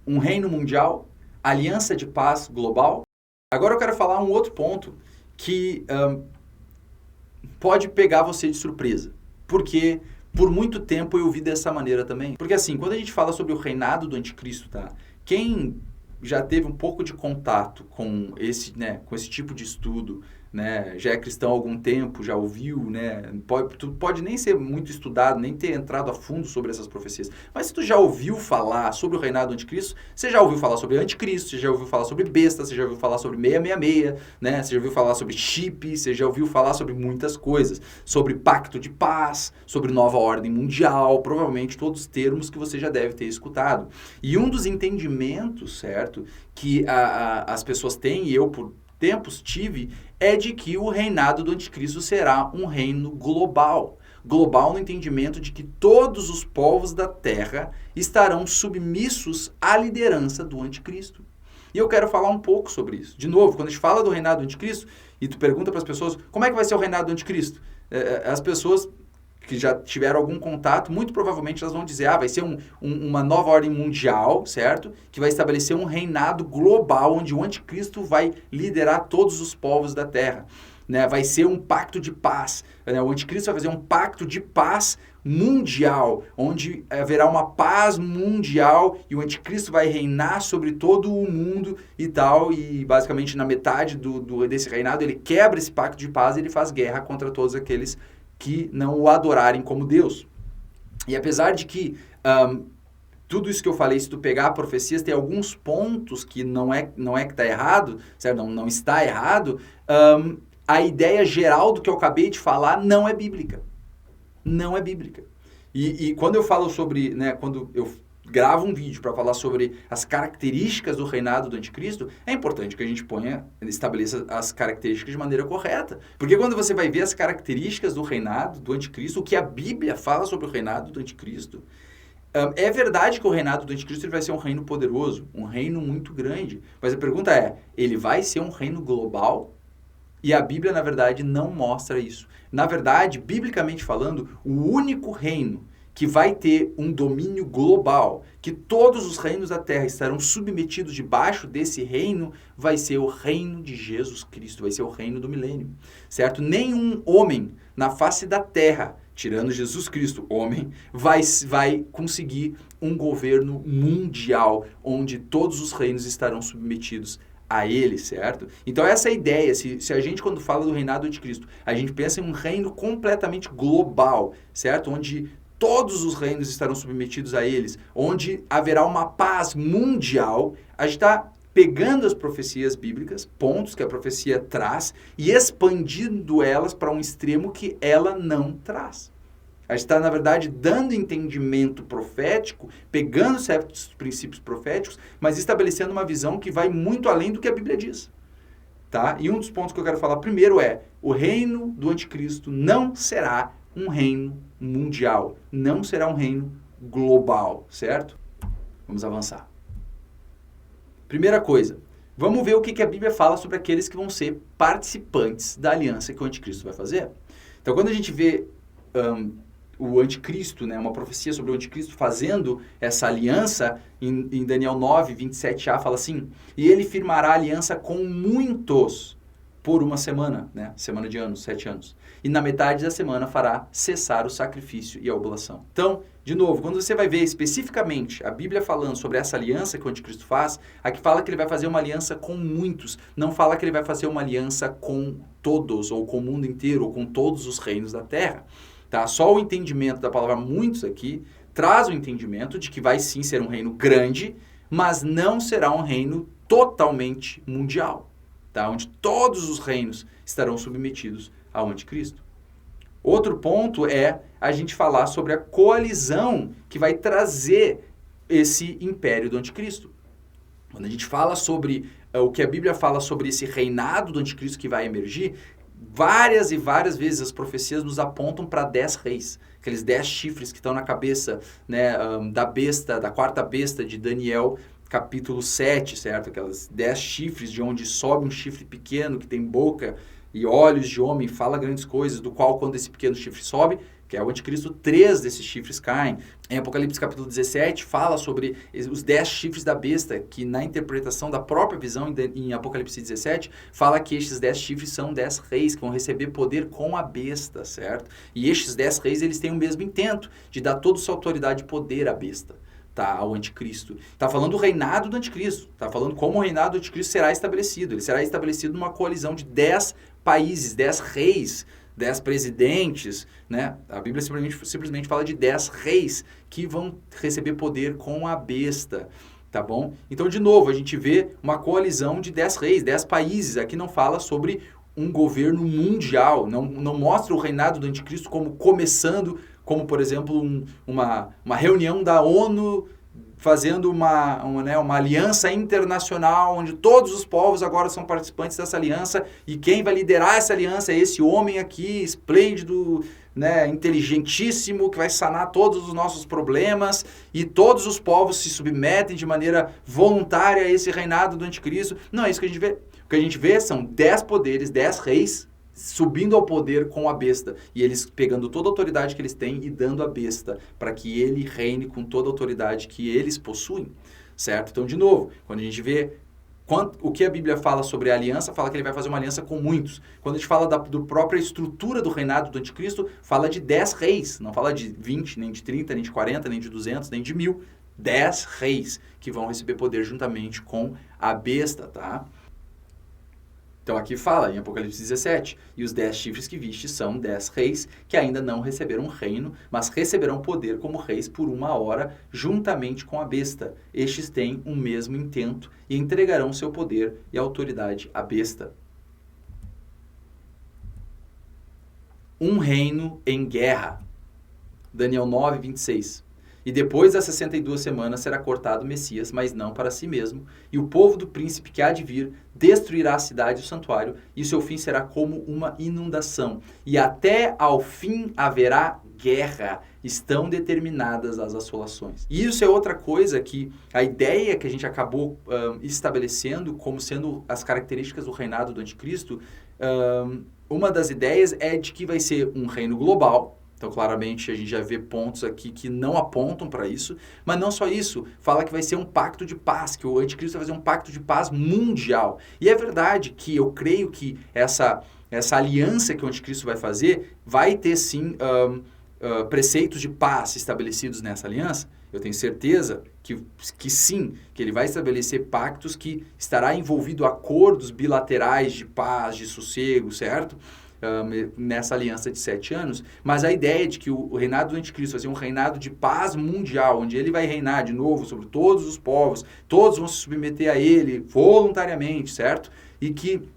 um reino mundial, aliança de paz global. Agora eu quero falar um outro ponto que pode pegar você de surpresa, porque por muito tempo eu vi dessa maneira também. Porque assim, quando a gente fala sobre o reinado do anticristo, tá? Quem já teve um pouco de contato com esse tipo de estudo, né, já é cristão há algum tempo, já ouviu, né, pode nem ser muito estudado, nem ter entrado a fundo sobre essas profecias, mas se tu já ouviu falar sobre o reinado do anticristo, você já ouviu falar sobre anticristo, você já ouviu falar sobre besta, você já ouviu falar sobre 666, né, você já ouviu falar sobre chip, você já ouviu falar sobre muitas coisas, sobre pacto de paz, sobre nova ordem mundial, provavelmente todos os termos que você já deve ter escutado. E um dos entendimentos, certo, que as pessoas têm, e eu por tempos tive, é de que o reinado do anticristo será um reino global. Global no entendimento de que todos os povos da terra estarão submissos à liderança do anticristo. E eu quero falar um pouco sobre isso. De novo, quando a gente fala do reinado do anticristo, e tu pergunta para as pessoas, como é que vai ser o reinado do anticristo? As pessoas que já tiveram algum contato, muito provavelmente elas vão dizer, vai ser uma nova ordem mundial, certo? Que vai estabelecer um reinado global, onde o anticristo vai liderar todos os povos da terra. Né? Vai ser um pacto de paz. Né? O anticristo vai fazer um pacto de paz mundial, onde haverá uma paz mundial e o anticristo vai reinar sobre todo o mundo e tal, e basicamente na metade desse reinado ele quebra esse pacto de paz e ele faz guerra contra todos aqueles que não o adorarem como Deus. E apesar de que tudo isso que eu falei, se tu pegar profecias, tem alguns pontos que não é que está errado, certo? Não está errado, a ideia geral do que eu acabei de falar não é bíblica. Não é bíblica. E quando eu falo sobre, né, quando eu gravo um vídeo para falar sobre as características do reinado do anticristo, é importante que a gente estabeleça as características de maneira correta. Porque quando você vai ver as características do reinado do anticristo, o que a Bíblia fala sobre o reinado do anticristo, é verdade que o reinado do anticristo ele vai ser um reino poderoso, um reino muito grande. Mas a pergunta é, ele vai ser um reino global? E a Bíblia, na verdade, não mostra isso. Na verdade, biblicamente falando, o único reino que vai ter um domínio global, que todos os reinos da terra estarão submetidos debaixo desse reino, vai ser o reino de Jesus Cristo, vai ser o reino do milênio, certo? Nenhum homem na face da terra, tirando Jesus Cristo, homem, vai conseguir um governo mundial, onde todos os reinos estarão submetidos a ele, certo? Então essa é a ideia, se a gente quando fala do reinado de Cristo, a gente pensa em um reino completamente global, certo? Onde todos os reinos estarão submetidos a eles, onde haverá uma paz mundial, a gente está pegando as profecias bíblicas, pontos que a profecia traz, e expandindo elas para um extremo que ela não traz. A gente está, na verdade, dando entendimento profético, pegando certos princípios proféticos, mas estabelecendo uma visão que vai muito além do que a Bíblia diz. Tá? E um dos pontos que eu quero falar primeiro é, o reino do anticristo não será um reino mundial, não será um reino global, certo? Vamos avançar. Primeira coisa, vamos ver o que a Bíblia fala sobre aqueles que vão ser participantes da aliança que o anticristo vai fazer. Então, quando a gente vê o anticristo, né, uma profecia sobre o anticristo fazendo essa aliança, em Daniel 9, 27a, fala assim, e ele firmará aliança com muitos por uma semana, né, semana de anos, 7 anos, e na metade da semana fará cessar o sacrifício e a oblação. Então, de novo, quando você vai ver especificamente a Bíblia falando sobre essa aliança que o anticristo faz, aqui fala que ele vai fazer uma aliança com muitos, não fala que ele vai fazer uma aliança com todos, ou com o mundo inteiro, ou com todos os reinos da terra. Tá? Só o entendimento da palavra muitos aqui traz o entendimento de que vai sim ser um reino grande, mas não será um reino totalmente mundial, tá? Onde todos os reinos estarão submetidos ao anticristo. Outro ponto é a gente falar sobre a coalizão que vai trazer esse império do anticristo. Quando a gente fala sobre o que a Bíblia fala sobre esse reinado do anticristo que vai emergir, várias e várias vezes as profecias nos apontam para 10 reis, aqueles 10 chifres que estão na cabeça, né, da quarta besta de Daniel, capítulo 7, certo? Aquelas 10 chifres de onde sobe um chifre pequeno que tem boca e olhos de homem, fala grandes coisas, do qual quando esse pequeno chifre sobe, que é o anticristo, 3 desses chifres caem. Em Apocalipse capítulo 17, fala sobre os 10 chifres da besta, que na interpretação da própria visão em Apocalipse 17, fala que estes 10 chifres são 10 reis, que vão receber poder com a besta, certo? E estes 10 reis, eles têm o mesmo intento, de dar toda sua autoridade e poder à besta. Tá, ao anticristo. Está falando do reinado do anticristo. Está falando como o reinado do anticristo será estabelecido. Ele será estabelecido numa coalizão de 10 países, 10 reis, 10 presidentes, né? A Bíblia simplesmente fala de 10 reis que vão receber poder com a besta, tá bom? Então, de novo, a gente vê uma coalizão de 10 reis, 10 países. Aqui não fala sobre um governo mundial, não mostra o reinado do anticristo como começando, como, por exemplo, uma reunião da ONU fazendo uma aliança internacional, onde todos os povos agora são participantes dessa aliança, e quem vai liderar essa aliança é esse homem aqui, esplêndido, né, inteligentíssimo, que vai sanar todos os nossos problemas, e todos os povos se submetem de maneira voluntária a esse reinado do anticristo. Não é isso que a gente vê. O que a gente vê são 10 poderes, 10 reis, subindo ao poder com a besta, e eles pegando toda a autoridade que eles têm e dando a besta, para que ele reine com toda a autoridade que eles possuem, certo? Então, de novo, quando a gente vê o que a Bíblia fala sobre a aliança, fala que ele vai fazer uma aliança com muitos. Quando a gente fala da própria estrutura do reinado do anticristo, fala de 10 reis, não fala de 20, nem de 30, nem de 40, nem de 200, nem de 1000, 10 reis que vão receber poder juntamente com a besta, tá? Então aqui fala em Apocalipse 17, e os 10 chifres que viste são 10 reis que ainda não receberam um reino, mas receberão poder como reis por 1 hora, juntamente com a besta. Estes têm o mesmo intento e entregarão seu poder e autoridade à besta. Um reino em guerra. Daniel 9, 26. E depois das 62 semanas será cortado o Messias, mas não para si mesmo. E o povo do príncipe que há de vir destruirá a cidade e o santuário, e o seu fim será como uma inundação. E até ao fim haverá guerra. Estão determinadas as assolações. E isso é outra coisa que a ideia que a gente acabou estabelecendo como sendo as características do reinado do anticristo, uma das ideias é de que vai ser um reino global. Então, claramente, a gente já vê pontos aqui que não apontam para isso. Mas não só isso, fala que vai ser um pacto de paz, que o anticristo vai fazer um pacto de paz mundial. E é verdade que eu creio que essa aliança que o anticristo vai fazer vai ter, sim, preceitos de paz estabelecidos nessa aliança. Eu tenho certeza que sim, que ele vai estabelecer pactos que estará envolvido acordos bilaterais de paz, de sossego, certo? Nessa aliança de 7 anos, mas a ideia de que o reinado do anticristo vai ser um reinado de paz mundial, onde ele vai reinar de novo sobre todos os povos, todos vão se submeter a ele voluntariamente, certo? E que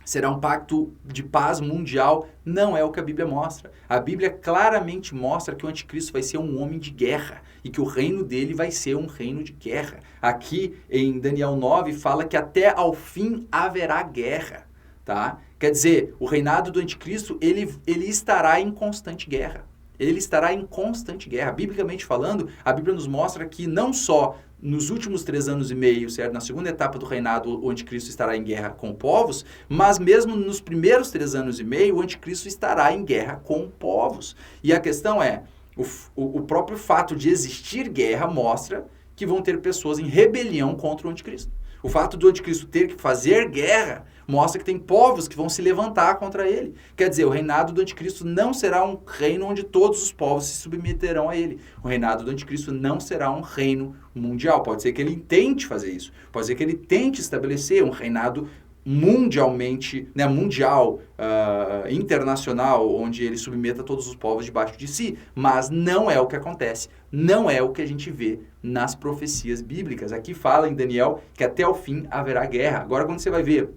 será um pacto de paz mundial, não é o que a Bíblia mostra. A Bíblia claramente mostra que o anticristo vai ser um homem de guerra e que o reino dele vai ser um reino de guerra. Aqui em Daniel 9 fala que até ao fim haverá guerra, tá? Quer dizer, o reinado do anticristo, ele estará em constante guerra. Ele estará em constante guerra. Biblicamente falando, a Bíblia nos mostra que não só nos últimos 3 anos e meio, certo? Na segunda etapa do reinado, o anticristo estará em guerra com povos, mas mesmo nos primeiros 3 anos e meio, o anticristo estará em guerra com povos. E a questão é, o próprio fato de existir guerra mostra que vão ter pessoas em rebelião contra o anticristo. O fato do anticristo ter que fazer guerra mostra que tem povos que vão se levantar contra ele. Quer dizer, o reinado do anticristo não será um reino onde todos os povos se submeterão a ele. O reinado do anticristo não será um reino mundial. Pode ser que ele tente fazer isso. Pode ser que ele tente estabelecer um reinado mundialmente, né, mundial, internacional, onde ele submeta todos os povos debaixo de si. Mas não é o que acontece. Não é o que a gente vê nas profecias bíblicas. Aqui fala em Daniel que até o fim haverá guerra. Agora, quando você vai ver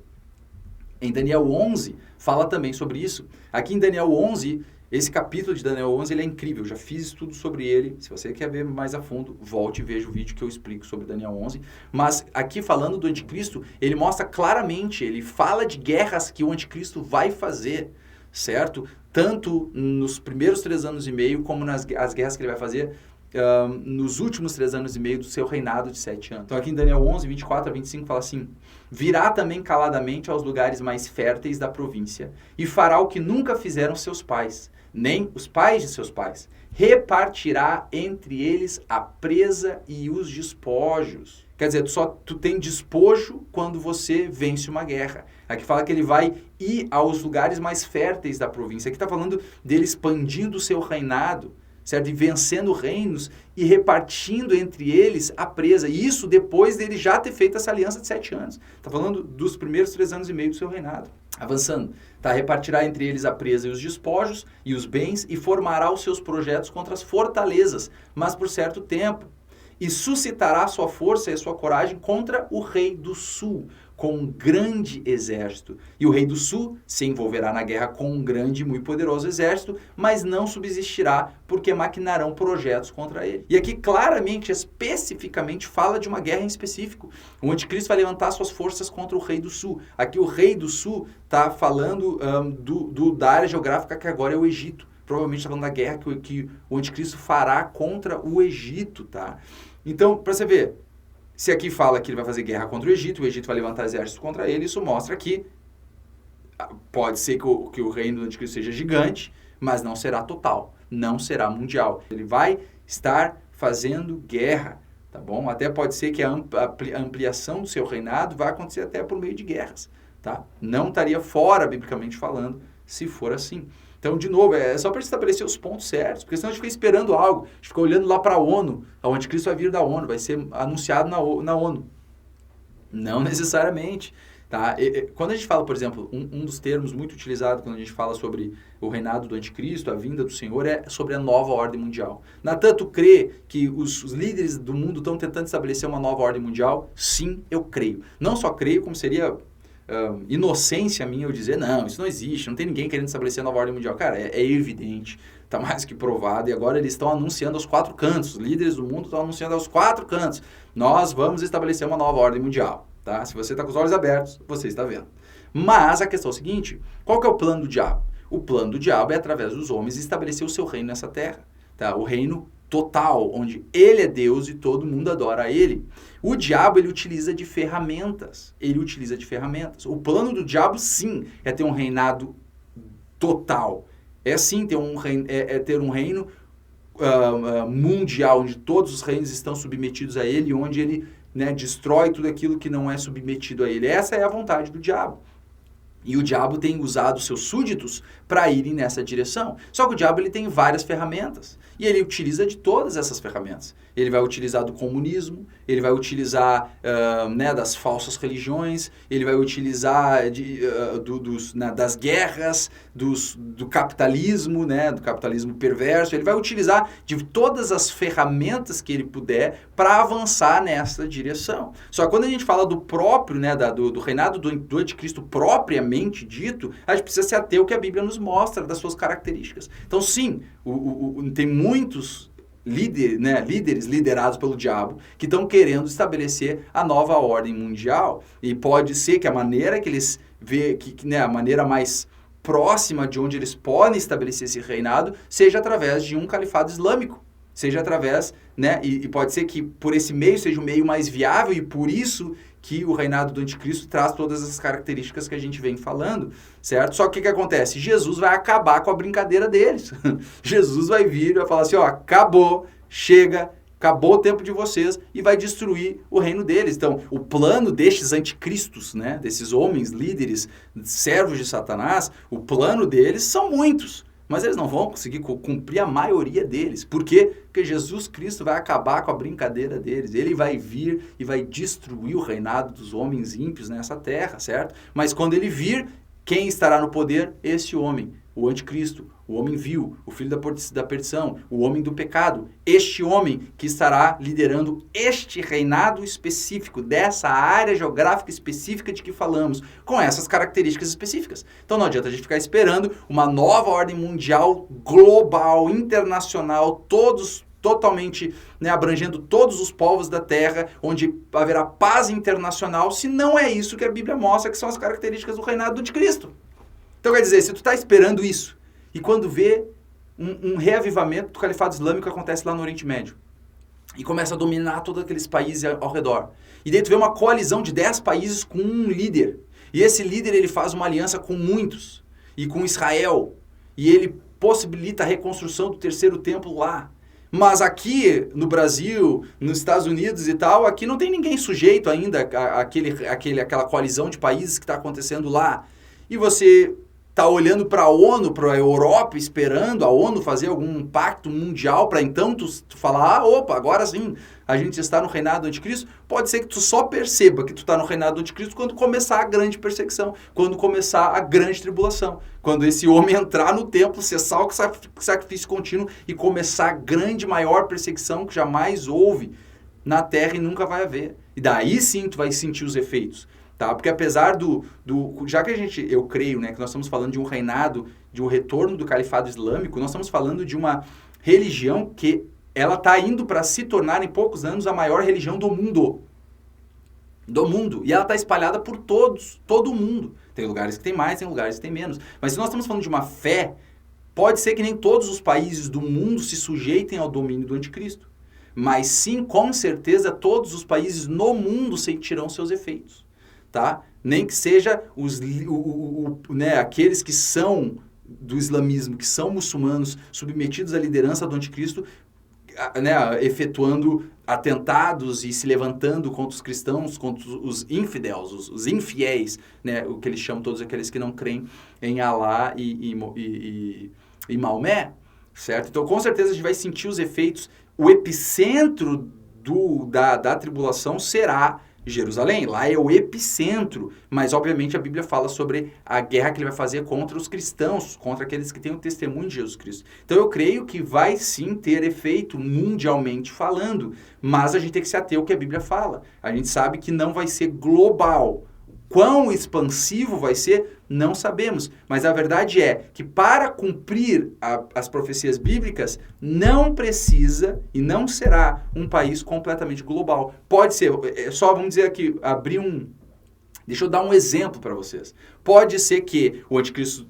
em Daniel 11, fala também sobre isso. Aqui em Daniel 11, esse capítulo de Daniel 11, ele é incrível. Eu já fiz estudo sobre ele. Se você quer ver mais a fundo, volte e veja o vídeo que eu explico sobre Daniel 11. Mas aqui falando do anticristo, ele mostra claramente, ele fala de guerras que o anticristo vai fazer, certo? Tanto nos primeiros 3 anos e meio, como as guerras que ele vai fazer nos últimos 3 anos e meio do seu reinado de 7 anos. Então aqui em Daniel 11, 24 a 25 fala assim: virá também caladamente aos lugares mais férteis da província e fará o que nunca fizeram seus pais, nem os pais de seus pais. Repartirá entre eles a presa e os despojos. Quer dizer, tu tem despojo quando você vence uma guerra. Aqui fala que ele vai ir aos lugares mais férteis da província. Aqui está falando dele expandindo o seu reinado, certo? E vencendo reinos e repartindo entre eles a presa. E isso depois dele já ter feito essa aliança de 7 anos. Está falando dos primeiros 3 anos e meio do seu reinado. Avançando, tá? Repartirá entre eles a presa e os despojos e os bens e formará os seus projetos contra as fortalezas, mas por certo tempo. E suscitará a sua força e a sua coragem contra o rei do sul, com um grande exército. E o rei do sul se envolverá na guerra com um grande e muito poderoso exército, mas não subsistirá, porque maquinarão projetos contra ele. E aqui claramente, especificamente, fala de uma guerra em específico. O anticristo vai levantar suas forças contra o rei do sul. Aqui o rei do sul está falando da área geográfica que agora é o Egito. Provavelmente está falando da guerra que o anticristo fará contra o Egito, tá? Então, para você ver, se aqui fala que ele vai fazer guerra contra o Egito vai levantar exército contra ele, isso mostra que pode ser que o reino do anticristo seja gigante, mas não será total, não será mundial. Ele vai estar fazendo guerra, tá bom? Até pode ser que a ampliação do seu reinado vai acontecer até por meio de guerras, tá? Não estaria fora, biblicamente falando, se for assim. Então, de novo, é só para estabelecer os pontos certos, porque senão a gente fica esperando algo, a gente fica olhando lá para a ONU, o anticristo vai vir da ONU, vai ser anunciado na ONU. Não necessariamente. Tá? Quando a gente fala, por exemplo, um dos termos muito utilizados quando a gente fala sobre o reinado do anticristo, a vinda do Senhor, é sobre a nova ordem mundial. Natan, tu crê que os líderes do mundo estão tentando estabelecer uma nova ordem mundial? Sim, eu creio. Não só creio, como seria... inocência minha eu dizer, não, isso não existe, não tem ninguém querendo estabelecer a nova ordem mundial. Cara, é evidente, está mais que provado, e agora eles estão anunciando aos 4 cantos, os líderes do mundo estão anunciando aos 4 cantos, nós vamos estabelecer uma nova ordem mundial, tá? Se você está com os olhos abertos, você está vendo. Mas a questão é a seguinte, qual que é o plano do diabo? O plano do diabo é, através dos homens, estabelecer o seu reino nessa terra, tá? O reino total, onde ele é Deus e todo mundo adora a ele. O diabo, ele utiliza de ferramentas. O plano do diabo, sim, é ter um reinado total. É sim ter um reino mundial, onde todos os reinos estão submetidos a ele, onde ele, né, destrói tudo aquilo que não é submetido a ele. Essa é a vontade do diabo. E o diabo tem usado seus súditos para irem nessa direção. Só que o diabo ele tem várias ferramentas. E ele utiliza de todas essas ferramentas. Ele vai utilizar do comunismo, ele vai utilizar das falsas religiões, ele vai utilizar das guerras, do capitalismo, né, do capitalismo perverso. Ele vai utilizar de todas as ferramentas que ele puder para avançar nessa direção. Só que quando a gente fala do próprio, né, do reinado do anticristo propriamente dito, a gente precisa se ater ao que a Bíblia nos mostra das suas características. Então, sim, tem muitos líderes liderados pelo diabo que estão querendo estabelecer a nova ordem mundial. E pode ser que a maneira que eles vê, a maneira mais próxima de onde eles podem estabelecer esse reinado seja através de um califado islâmico. Seja através, né, e pode ser que por esse meio seja o meio mais viável e por isso que o reinado do anticristo traz todas as características que a gente vem falando, certo? Só que o que acontece? Jesus vai acabar com a brincadeira deles. Jesus vai vir e vai falar assim, ó, acabou, chega, acabou o tempo de vocês e vai destruir o reino deles. Então, o plano destes anticristos, né, desses homens, líderes, servos de Satanás, o plano deles são muitos. Mas eles não vão conseguir cumprir a maioria deles. Por quê? Porque Jesus Cristo vai acabar com a brincadeira deles. Ele vai vir e vai destruir o reinado dos homens ímpios nessa terra, certo? Mas quando ele vir, quem estará no poder? Esse homem, o anticristo, o homem vil, o filho da perdição, o homem do pecado. Este homem que estará liderando este reinado específico, dessa área geográfica específica de que falamos, com essas características específicas. Então não adianta a gente ficar esperando uma nova ordem mundial, global, internacional, totalmente, né, abrangendo todos os povos da terra, onde haverá paz internacional, se não é isso que a Bíblia mostra que são as características do reinado do anticristo. Então quer dizer, se tu está esperando isso, e quando vê um reavivamento do califado islâmico que acontece lá no Oriente Médio, e começa a dominar todos aqueles países ao redor, e daí tu vê uma coalizão de 10 países com um líder, e esse líder ele faz uma aliança com muitos, e com Israel, e ele possibilita a reconstrução do terceiro templo lá. Mas aqui no Brasil, nos Estados Unidos e tal, aqui não tem ninguém sujeito ainda àquela coalizão de países que está acontecendo lá. E você está olhando para a ONU, para a Europa, esperando a ONU fazer algum pacto mundial para então tu falar, opa, agora sim, a gente está no reinado do anticristo. Pode ser que tu só perceba que tu está no reinado do anticristo quando começar a grande perseguição, quando começar a grande tribulação, quando esse homem entrar no templo, cessar o sacrifício contínuo e começar a grande, maior perseguição que jamais houve na terra e nunca vai haver. E daí sim tu vai sentir os efeitos. Tá? Porque apesar já que eu creio, né, que nós estamos falando de um reinado, de um retorno do califado islâmico, nós estamos falando de uma religião que ela está indo para se tornar em poucos anos a maior religião do mundo. Do mundo. E ela está espalhada por todo mundo. Tem lugares que tem mais, tem lugares que tem menos. Mas se nós estamos falando de uma fé, pode ser que nem todos os países do mundo se sujeitem ao domínio do anticristo. Mas sim, com certeza, todos os países no mundo sentirão seus efeitos. Tá? Nem que seja aqueles que são do islamismo, que são muçulmanos, submetidos à liderança do anticristo, né, efetuando atentados e se levantando contra os cristãos, contra os infidels, os infiéis, né, o que eles chamam todos aqueles que não creem em Alá e Maomé, certo? Então, com certeza, a gente vai sentir os efeitos. O epicentro da tribulação será Jerusalém, lá é o epicentro, mas obviamente a Bíblia fala sobre a guerra que ele vai fazer contra os cristãos, contra aqueles que têm o testemunho de Jesus Cristo. Então eu creio que vai sim ter efeito mundialmente falando, mas a gente tem que se ater ao que a Bíblia fala. A gente sabe que não vai ser global. Quão expansivo vai ser, não sabemos. Mas a verdade é que para cumprir as profecias bíblicas, não precisa e não será um país completamente global. Pode ser, só vamos dizer aqui, deixa eu dar um exemplo para vocês. Pode ser que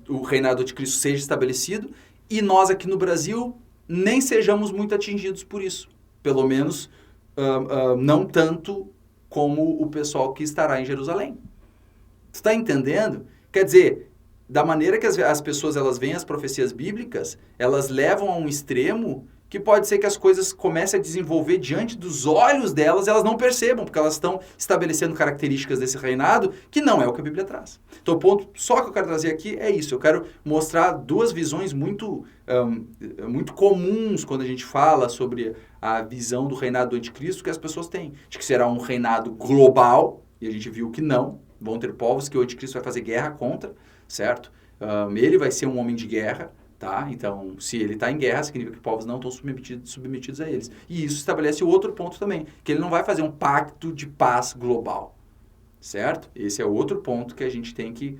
o reinado do anticristo seja estabelecido e nós aqui no Brasil nem sejamos muito atingidos por isso. Pelo menos não tanto como o pessoal que estará em Jerusalém. Tu está entendendo? Quer dizer, da maneira que as pessoas elas veem as profecias bíblicas, elas levam a um extremo que pode ser que as coisas comecem a desenvolver diante dos olhos delas, elas não percebam, porque elas estão estabelecendo características desse reinado que não é o que a Bíblia traz. Então, o ponto só que eu quero trazer aqui é isso. Eu quero mostrar duas visões muito comuns quando a gente fala sobre a visão do reinado do anticristo que as pessoas têm. De que será um reinado global, e a gente viu que não. Vão ter povos que o anticristo vai fazer guerra contra, certo? Ele vai ser um homem de guerra, tá? Então, se ele está em guerra, significa que povos não estão submetidos a eles. E isso estabelece outro ponto também, que ele não vai fazer um pacto de paz global, certo? Esse é outro ponto que a gente tem que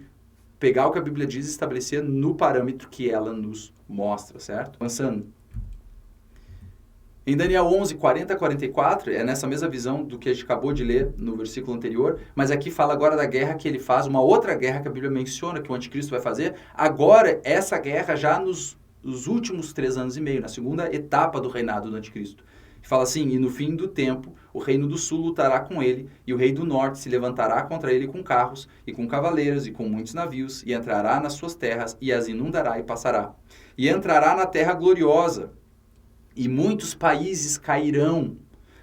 pegar o que a Bíblia diz e estabelecer no parâmetro que ela nos mostra, certo? Avançando. Em Daniel 11, 40 a 44, é nessa mesma visão do que a gente acabou de ler no versículo anterior, mas aqui fala agora da guerra que ele faz, uma outra guerra que a Bíblia menciona que o anticristo vai fazer. Agora, essa guerra já nos últimos 3 anos e meio, na segunda etapa do reinado do anticristo. Fala assim, e no fim do tempo, o reino do sul lutará com ele, e o rei do norte se levantará contra ele com carros, e com cavaleiros, e com muitos navios, e entrará nas suas terras, e as inundará e passará. E entrará na terra gloriosa, e muitos países cairão,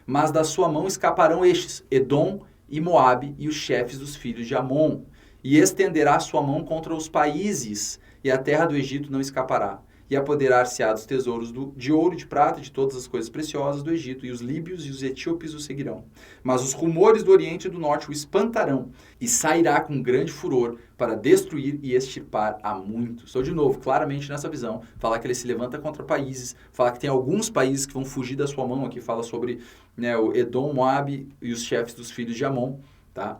mas da sua mão escaparão estes, Edom e Moabe, e os chefes dos filhos de Amon. E estenderá sua mão contra os países, e a terra do Egito não escapará. E apoderar-se-á dos tesouros de ouro e de prata, de todas as coisas preciosas do Egito, e os líbios e os etíopes o seguirão. Mas os rumores do Oriente e do Norte o espantarão, e sairá com grande furor para destruir e extirpar a muitos. Então, de novo, claramente nessa visão, fala que ele se levanta contra países, fala que tem alguns países que vão fugir da sua mão, aqui fala sobre, né, o Edom, Moabe e os chefes dos filhos de Amon. Tá?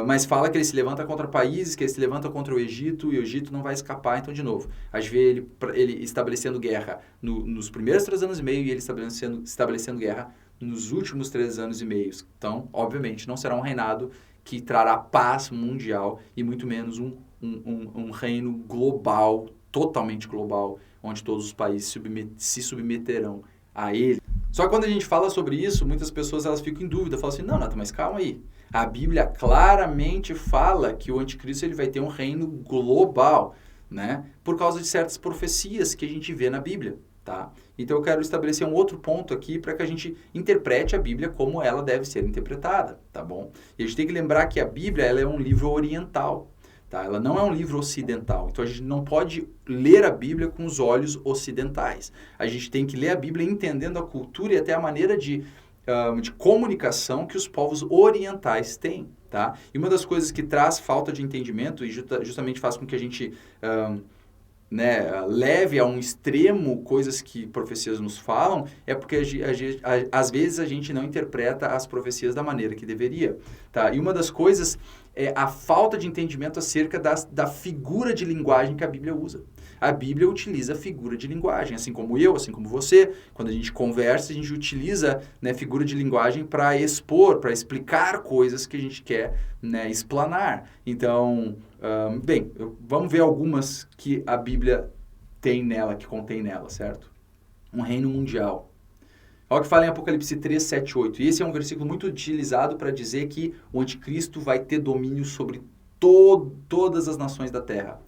Mas fala que ele se levanta contra países, que ele se levanta contra o Egito, e o Egito não vai escapar. Então, de novo, a gente vê ele estabelecendo guerra nos primeiros 3 anos e meio e ele estabelecendo guerra nos últimos 3 anos e meio. Então, obviamente, não será um reinado que trará paz mundial e muito menos um reino global, totalmente global, onde todos os países se submeterão a ele. Só que quando a gente fala sobre isso, muitas pessoas elas ficam em dúvida, falam assim, não, Nathan, mas calma aí. A Bíblia claramente fala que o anticristo ele vai ter um reino global. né? Por causa de certas profecias que a gente vê na Bíblia, tá? Então eu quero estabelecer um outro ponto aqui para que a gente interprete a Bíblia como ela deve ser interpretada, tá bom? E a gente tem que lembrar que a Bíblia, ela é um livro oriental, tá? Ela não é um livro ocidental. Então a gente não pode ler a Bíblia com os olhos ocidentais. A gente tem que ler a Bíblia entendendo a cultura e até a maneira de comunicação que os povos orientais têm, tá? E uma das coisas que traz falta de entendimento e justamente faz com que a gente leve a um extremo coisas que profecias nos falam, é porque às vezes a gente não interpreta as profecias da maneira que deveria, tá? E uma das coisas é a falta de entendimento acerca da figura de linguagem que a Bíblia usa. A Bíblia utiliza figura de linguagem, assim como eu, assim como você. Quando a gente conversa, a gente utiliza, né, figura de linguagem para expor, para explicar coisas que a gente quer, né, explanar. Então, vamos ver algumas que a Bíblia tem nela, que contém nela, certo? Um reino mundial. Olha o que fala em Apocalipse 3, 7, 8. E esse é um versículo muito utilizado para dizer que o anticristo vai ter domínio sobre todas as nações da terra.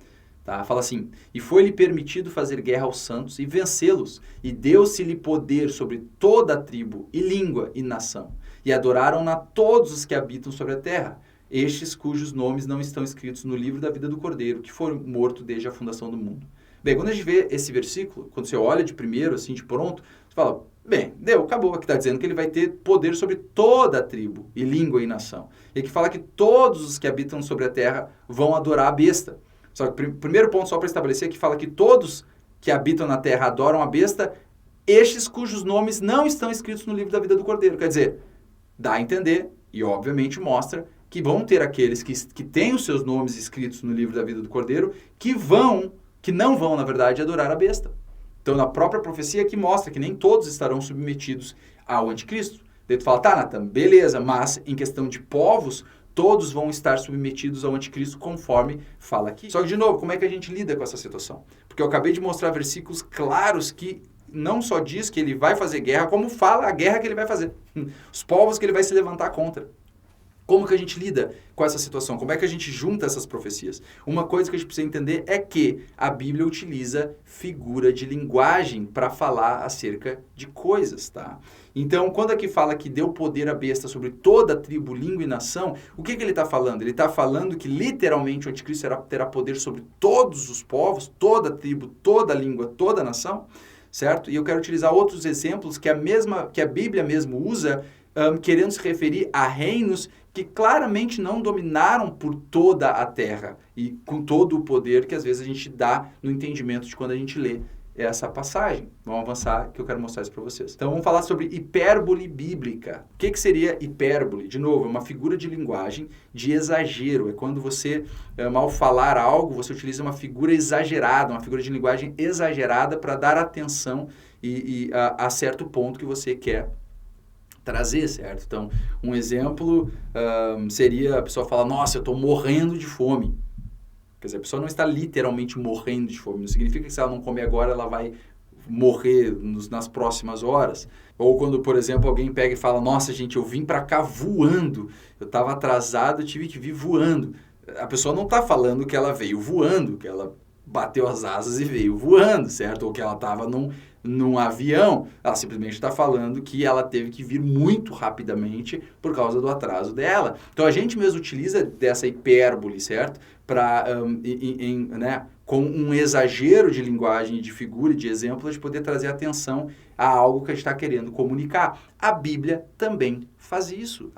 Tá? Fala assim: e foi-lhe permitido fazer guerra aos santos e vencê-los, e deu-se-lhe poder sobre toda a tribo, e língua, e nação. E adoraram-na todos os que habitam sobre a terra, estes cujos nomes não estão escritos no livro da vida do Cordeiro, que foi morto desde a fundação do mundo. Bem, quando a gente vê esse versículo, quando você olha de primeiro, assim, de pronto, você fala, bem, acabou. Aqui está dizendo que ele vai ter poder sobre toda a tribo, e língua, e nação. E aqui fala que todos os que habitam sobre a terra vão adorar a besta. Só que o primeiro ponto, só para estabelecer, que fala que todos que habitam na terra adoram a besta, estes cujos nomes não estão escritos no livro da vida do Cordeiro. Quer dizer, dá a entender, e obviamente mostra, que vão ter aqueles que têm os seus nomes escritos no livro da vida do Cordeiro, que não vão, na verdade, adorar a besta. Então, na própria profecia que mostra que nem todos estarão submetidos ao anticristo. Daí tu fala, tá, Natan, beleza, mas em questão de povos, todos vão estar submetidos ao anticristo conforme fala aqui. Só que, de novo, como é que a gente lida com essa situação? Porque eu acabei de mostrar versículos claros que não só diz que ele vai fazer guerra, como fala a guerra que ele vai fazer. Os povos que ele vai se levantar contra. Como que a gente lida com essa situação? Como é que a gente junta essas profecias? Uma coisa que a gente precisa entender é que a Bíblia utiliza figura de linguagem para falar acerca de coisas, tá? Então, quando aqui fala que deu poder à besta sobre toda a tribo, língua e nação, o que ele está falando? Ele está falando que literalmente o anticristo terá poder sobre todos os povos, toda a tribo, toda a língua, toda a nação, certo? E eu quero utilizar outros exemplos que a Bíblia mesmo usa, querendo se referir a reinos que claramente não dominaram por toda a terra e com todo o poder que às vezes a gente dá no entendimento de quando a gente lê essa passagem. Vamos avançar que eu quero mostrar isso para vocês. Então vamos falar sobre hipérbole bíblica. O que seria hipérbole? De novo, é uma figura de linguagem de exagero. É quando você, ao falar algo, você utiliza uma figura exagerada, uma figura de linguagem exagerada para dar atenção a certo ponto que você quer trazer, certo? Então, um exemplo seria a pessoa falar, nossa, eu estou morrendo de fome. Quer dizer, a pessoa não está literalmente morrendo de fome. Não significa que se ela não comer agora, ela vai morrer nas próximas horas. Ou quando, por exemplo, alguém pega e fala, nossa, gente, eu vim para cá voando. Eu estava atrasado, eu tive que vir voando. A pessoa não está falando que ela veio voando, que ela bateu as asas e veio voando, certo? Ou que ela estava num avião. Ela simplesmente está falando que ela teve que vir muito rapidamente por causa do atraso dela. Então, a gente mesmo utiliza dessa hipérbole, certo? Para, com um exagero de linguagem, de figura e de exemplo, a gente poder trazer atenção a algo que a gente está querendo comunicar. A Bíblia também faz isso.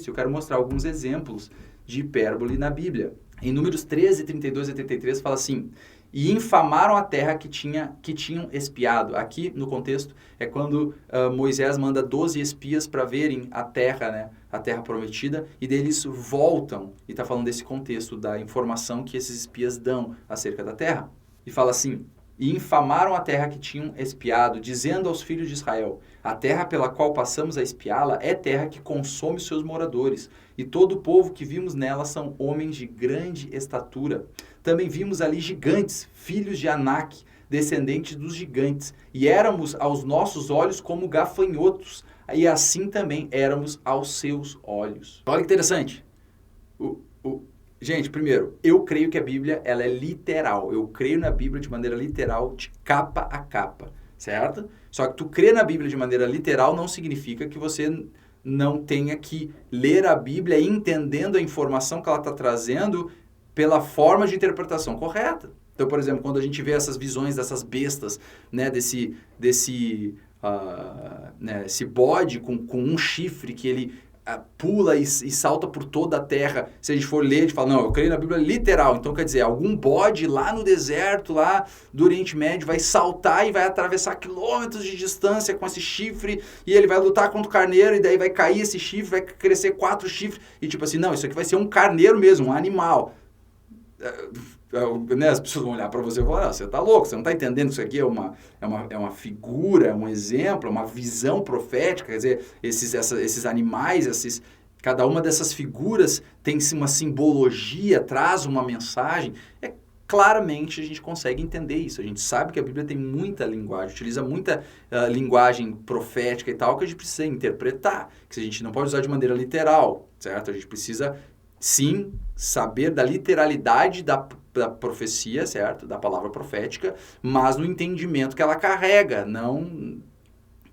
Eu quero mostrar alguns exemplos de hipérbole na Bíblia. Em Números 13, 32 e 33, fala assim, e infamaram a terra que tinham espiado. Aqui, no contexto, é quando Moisés manda 12 espias para verem a terra, né, a terra prometida, e deles voltam. E está falando desse contexto, da informação que esses espias dão acerca da terra. E fala assim, e infamaram a terra que tinham espiado, dizendo aos filhos de Israel, a terra pela qual passamos a espiá-la é terra que consome os seus moradores, e todo o povo que vimos nela são homens de grande estatura. Também vimos ali gigantes, filhos de Anak, descendentes dos gigantes, e éramos aos nossos olhos como gafanhotos, e assim também éramos aos seus olhos. Olha que interessante. Gente, primeiro, eu creio que a Bíblia ela é literal. Eu creio na Bíblia de maneira literal, de capa a capa, certo? Só que tu crer na Bíblia de maneira literal não significa que você não tenha que ler a Bíblia entendendo a informação que ela está trazendo pela forma de interpretação correta. Então, por exemplo, quando a gente vê essas visões dessas bestas, né, esse bode com um chifre que ele pula e salta por toda a terra. Se a gente for ler, a gente fala, não, eu creio na Bíblia literal. Então, quer dizer, algum bode lá no deserto, lá do Oriente Médio, vai saltar e vai atravessar quilômetros de distância com esse chifre e ele vai lutar contra o carneiro e daí vai cair esse chifre, vai crescer 4 chifres. E tipo assim, não, isso aqui vai ser um carneiro mesmo, um animal. Né, as pessoas vão olhar para você e falar, você tá louco, você não tá entendendo que isso aqui é uma figura, é um exemplo, é uma visão profética, quer dizer, esses animais, cada uma dessas figuras tem uma simbologia, traz uma mensagem. Claramente a gente consegue entender isso, a gente sabe que a Bíblia tem muita linguagem, utiliza muita linguagem profética e tal, que a gente precisa interpretar, que a gente não pode usar de maneira literal, certo? A gente precisa sim saber da literalidade da profecia, certo? Da palavra profética, mas no entendimento que ela carrega, não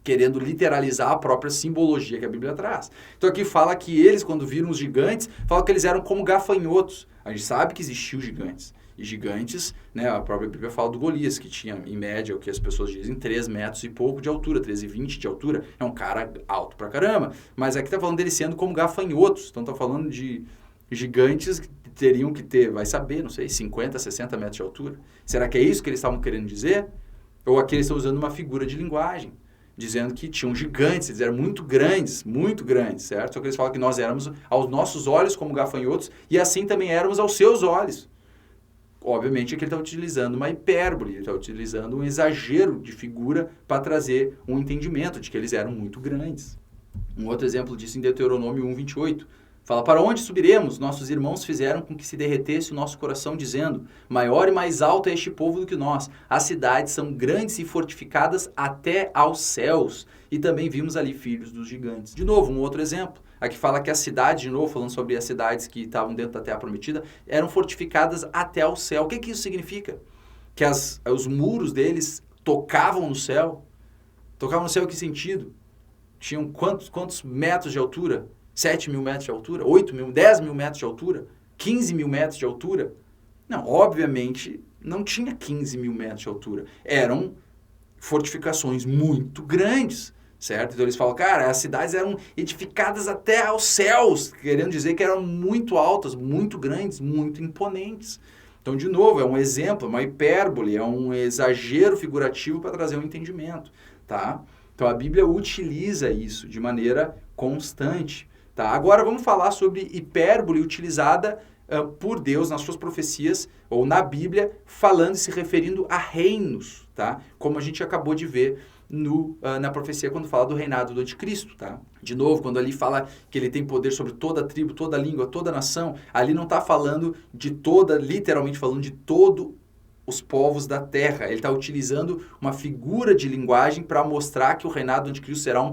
querendo literalizar a própria simbologia que a Bíblia traz. Então aqui fala que eles, quando viram os gigantes, falam que eles eram como gafanhotos. A gente sabe que existiam gigantes. E gigantes, né, a própria Bíblia fala do Golias, que tinha, em média, o que as pessoas dizem, 3 metros e pouco de altura, 3,20 de altura. É um cara alto pra caramba. Mas aqui tá falando dele sendo como gafanhotos. Então tá falando de gigantes que teriam que ter, vai saber, não sei, 50, 60 metros de altura. Será que é isso que eles estavam querendo dizer? Ou aqui eles estão usando uma figura de linguagem, dizendo que tinham gigantes, eles eram muito grandes, certo? Só que eles falam que nós éramos aos nossos olhos como gafanhotos e assim também éramos aos seus olhos. Obviamente que ele está utilizando uma hipérbole, ele está utilizando um exagero de figura para trazer um entendimento de que eles eram muito grandes. Um outro exemplo disso em Deuteronômio 1:28. Fala, para onde subiremos? Nossos irmãos fizeram com que se derretesse o nosso coração, dizendo, maior e mais alto é este povo do que nós. As cidades são grandes e fortificadas até aos céus. E também vimos ali filhos dos gigantes. De novo, um outro exemplo. Aqui fala que as cidades, de novo, falando sobre as cidades que estavam dentro da terra prometida, eram fortificadas até ao céu. O que isso significa? Que os muros deles tocavam no céu? Tocavam no céu em que sentido? Tinham quantos metros de altura? 7 mil metros de altura, 8 mil, 10 mil metros de altura, 15 mil metros de altura? Não, obviamente não tinha 15 mil metros de altura. Eram fortificações muito grandes, certo? Então eles falam, cara, as cidades eram edificadas até aos céus, querendo dizer que eram muito altas, muito grandes, muito imponentes. Então, de novo, é um exemplo, uma hipérbole, é um exagero figurativo para trazer um entendimento, tá? Então a Bíblia utiliza isso de maneira constante. Tá? Agora vamos falar sobre hipérbole utilizada por Deus nas suas profecias ou na Bíblia, falando e se referindo a reinos, tá? Como a gente acabou de ver na profecia quando fala do reinado do anticristo. Tá? De novo, quando ali fala que ele tem poder sobre toda a tribo, toda a língua, toda a nação, ali não está falando de toda, literalmente falando de todo os povos da terra. Ele está utilizando uma figura de linguagem para mostrar que o reinado do anticristo será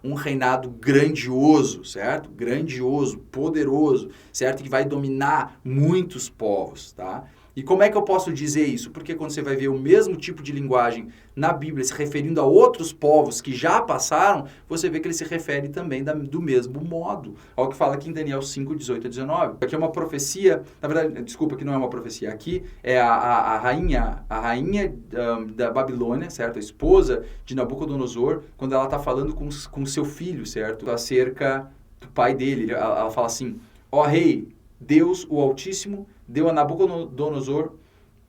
um reinado grandioso, certo? Grandioso, poderoso, certo? Que vai dominar muitos povos, tá? E como é que eu posso dizer isso? Porque quando você vai ver o mesmo tipo de linguagem na Bíblia se referindo a outros povos que já passaram, você vê que ele se refere também do mesmo modo. Olha o que fala aqui em Daniel 5, 18 a 19. Aqui é uma profecia, na verdade, desculpa, aqui não é uma profecia, aqui é a rainha da Babilônia, certo? A esposa de Nabucodonosor, quando ela está falando com seu filho, certo? Acerca do pai dele. Ela fala assim, ó rei, Deus, o Altíssimo, deu a Nabucodonosor,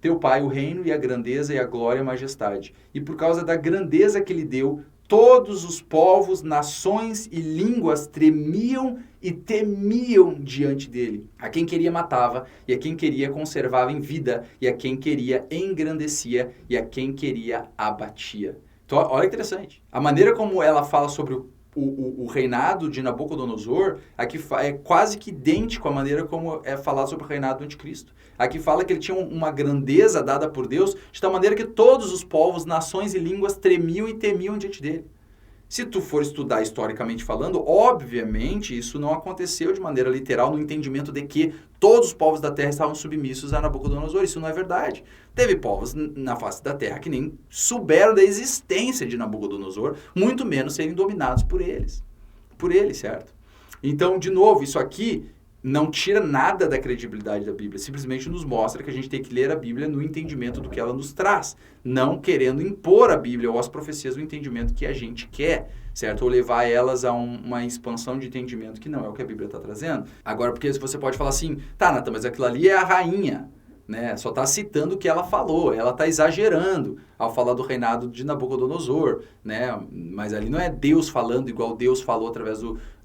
teu pai, o reino e a grandeza e a glória e a majestade. E por causa da grandeza que ele deu, todos os povos, nações e línguas tremiam e temiam diante dele. A quem queria matava, e a quem queria conservava em vida, e a quem queria engrandecia, e a quem queria abatia. Então, olha que interessante. A maneira como ela fala sobre o reinado de Nabucodonosor, aqui é quase que idêntico à maneira como é falado sobre o reinado do anticristo. Aqui fala que ele tinha uma grandeza dada por Deus, de tal maneira que todos os povos, nações e línguas tremiam e temiam diante dele. Se tu for estudar historicamente falando, obviamente isso não aconteceu de maneira literal no entendimento de que todos os povos da terra estavam submissos a Nabucodonosor. Isso não é verdade. Teve povos na face da terra que nem souberam da existência de Nabucodonosor, muito menos serem dominados por eles. Por ele, certo? Então, de novo, isso aqui não tira nada da credibilidade da Bíblia, simplesmente nos mostra que a gente tem que ler a Bíblia no entendimento do que ela nos traz, não querendo impor a Bíblia ou as profecias no entendimento que a gente quer, certo? Ou levar elas a uma expansão de entendimento que não é o que a Bíblia está trazendo. Agora, porque você pode falar assim, tá, Natan, mas aquilo ali é a rainha, né? Só está citando o que ela falou, ela está exagerando ao falar do reinado de Nabucodonosor, né? Mas ali não é Deus falando igual Deus falou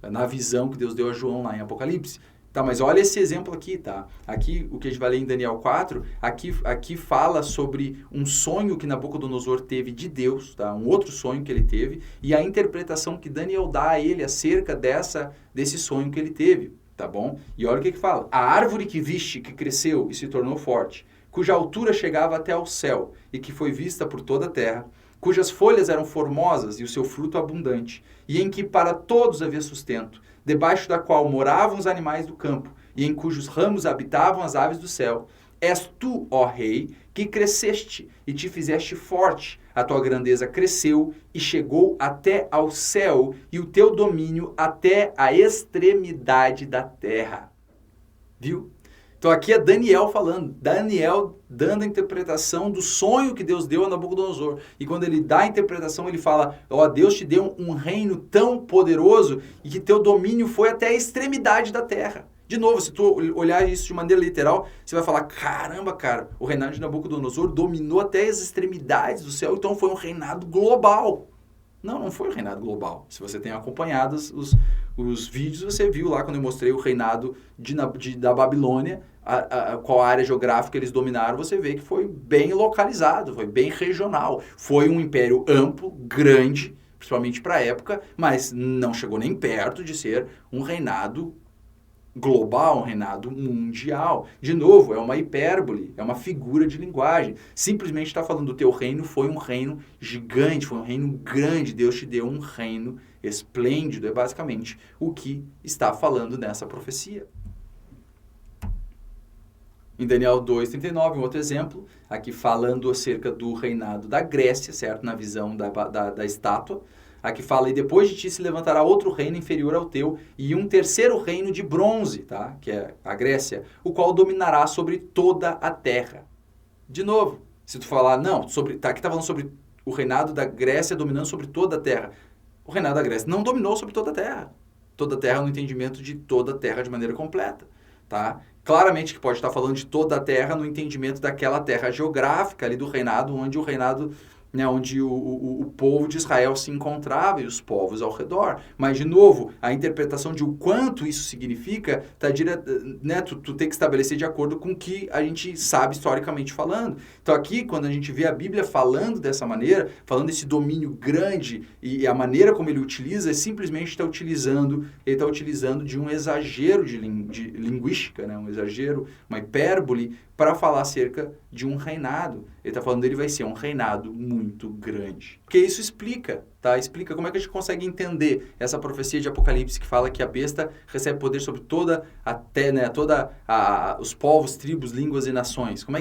na visão que Deus deu a João lá em Apocalipse. Tá, mas olha esse exemplo aqui, tá? Aqui, o que a gente vai ler em Daniel 4, aqui fala sobre um sonho que Nabucodonosor teve de Deus, tá? Um outro sonho que ele teve, e a interpretação que Daniel dá a ele acerca desse sonho que ele teve, tá bom? E olha o que fala. A árvore que viste, que cresceu e se tornou forte, cuja altura chegava até ao céu, e que foi vista por toda a terra, cujas folhas eram formosas e o seu fruto abundante, e em que para todos havia sustento, debaixo da qual moravam os animais do campo, e em cujos ramos habitavam as aves do céu. És tu, ó rei, que cresceste e te fizeste forte. A tua grandeza cresceu e chegou até ao céu, e o teu domínio até a extremidade da terra. Viu? Então aqui é Daniel falando, Daniel dando a interpretação do sonho que Deus deu a Nabucodonosor. E quando ele dá a interpretação, ele fala, ó, Deus te deu um reino tão poderoso e que teu domínio foi até a extremidade da terra. De novo, se tu olhar isso de maneira literal, você vai falar, caramba, cara, o reinado de Nabucodonosor dominou até as extremidades do céu, então foi um reinado global. Não foi um reinado global. Se você tem acompanhado os vídeos, você viu lá quando eu mostrei o reinado da Babilônia, qual área geográfica eles dominaram, você vê que foi bem localizado, foi bem regional. Foi um império amplo, grande, principalmente para a época, mas não chegou nem perto de ser um reinado global, um reinado mundial. De novo, é uma hipérbole, é uma figura de linguagem. Simplesmente está falando do teu reino foi um reino gigante, foi um reino grande. Deus te deu um reino esplêndido. É basicamente o que está falando nessa profecia. Em Daniel 2,39, um outro exemplo, aqui falando acerca do reinado da Grécia, certo? Na visão da estátua. Aqui fala, e depois de ti se levantará outro reino inferior ao teu, e um terceiro reino de bronze, tá? Que é a Grécia, o qual dominará sobre toda a terra. De novo, se tu falar, não, aqui está falando sobre o reinado da Grécia dominando sobre toda a terra. O reinado da Grécia não dominou sobre toda a terra. Toda a terra no entendimento de toda a terra de maneira completa, tá? Claramente que pode estar falando de toda a terra no entendimento daquela terra geográfica ali do reinado, onde o reinado, né, onde o povo de Israel se encontrava e os povos ao redor. Mas, de novo, a interpretação de o quanto isso significa, né, tu tem que estabelecer de acordo com o que a gente sabe historicamente falando. Então, aqui, quando a gente vê a Bíblia falando dessa maneira, falando desse domínio grande e a maneira como ele utiliza, simplesmente ele está utilizando de um exagero de linguística, né, um exagero, uma hipérbole, para falar acerca de um reinado. Ele está falando que ele vai ser um reinado muito grande. Porque isso explica, tá? Explica como é que a gente consegue entender essa profecia de Apocalipse que fala que a besta recebe poder sobre toda os povos, tribos, línguas e nações. Como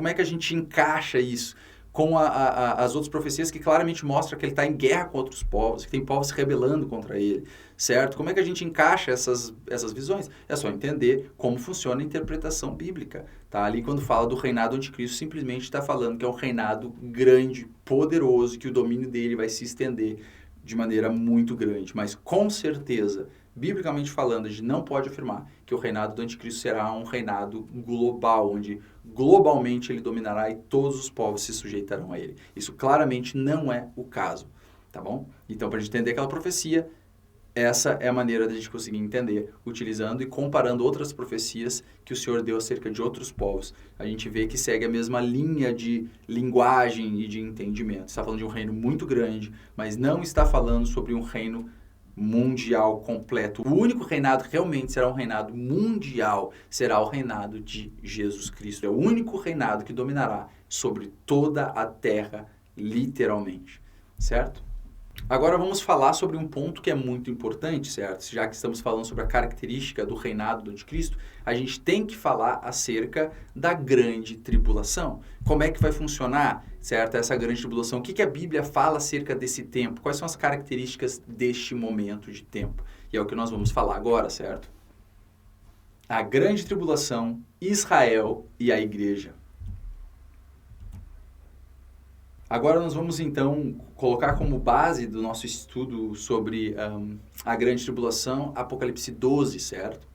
é que a gente encaixa isso com as outras profecias que claramente mostram que ele está em guerra com outros povos, que tem povos se rebelando contra ele, certo? Como é que a gente encaixa essas visões? É só entender como funciona a interpretação bíblica, tá? Ali quando fala do reinado anticristo, simplesmente está falando que é um reinado grande, poderoso, que o domínio dele vai se estender de maneira muito grande, mas com certeza, biblicamente falando, a gente não pode afirmar que o reinado do anticristo será um reinado global, onde globalmente ele dominará e todos os povos se sujeitarão a ele. Isso claramente não é o caso, tá bom? Então, para a gente entender aquela profecia, essa é a maneira da gente conseguir entender, utilizando e comparando outras profecias que o Senhor deu acerca de outros povos. A gente vê que segue a mesma linha de linguagem e de entendimento. Está falando de um reino muito grande, mas não está falando sobre um reino mundial completo. O único reinado que realmente será um reinado mundial será o reinado de Jesus Cristo. É o único reinado que dominará sobre toda a terra, literalmente. Certo? Agora vamos falar sobre um ponto que é muito importante, certo? Já que estamos falando sobre a característica do reinado do anticristo, a gente tem que falar acerca da grande tribulação. Como é que vai funcionar, certo? Essa grande tribulação. O que a Bíblia fala acerca desse tempo? Quais são as características deste momento de tempo? E é o que nós vamos falar agora, certo? A grande tribulação, Israel e a igreja. Agora nós vamos então colocar como base do nosso estudo sobre a grande tribulação, Apocalipse 12, certo?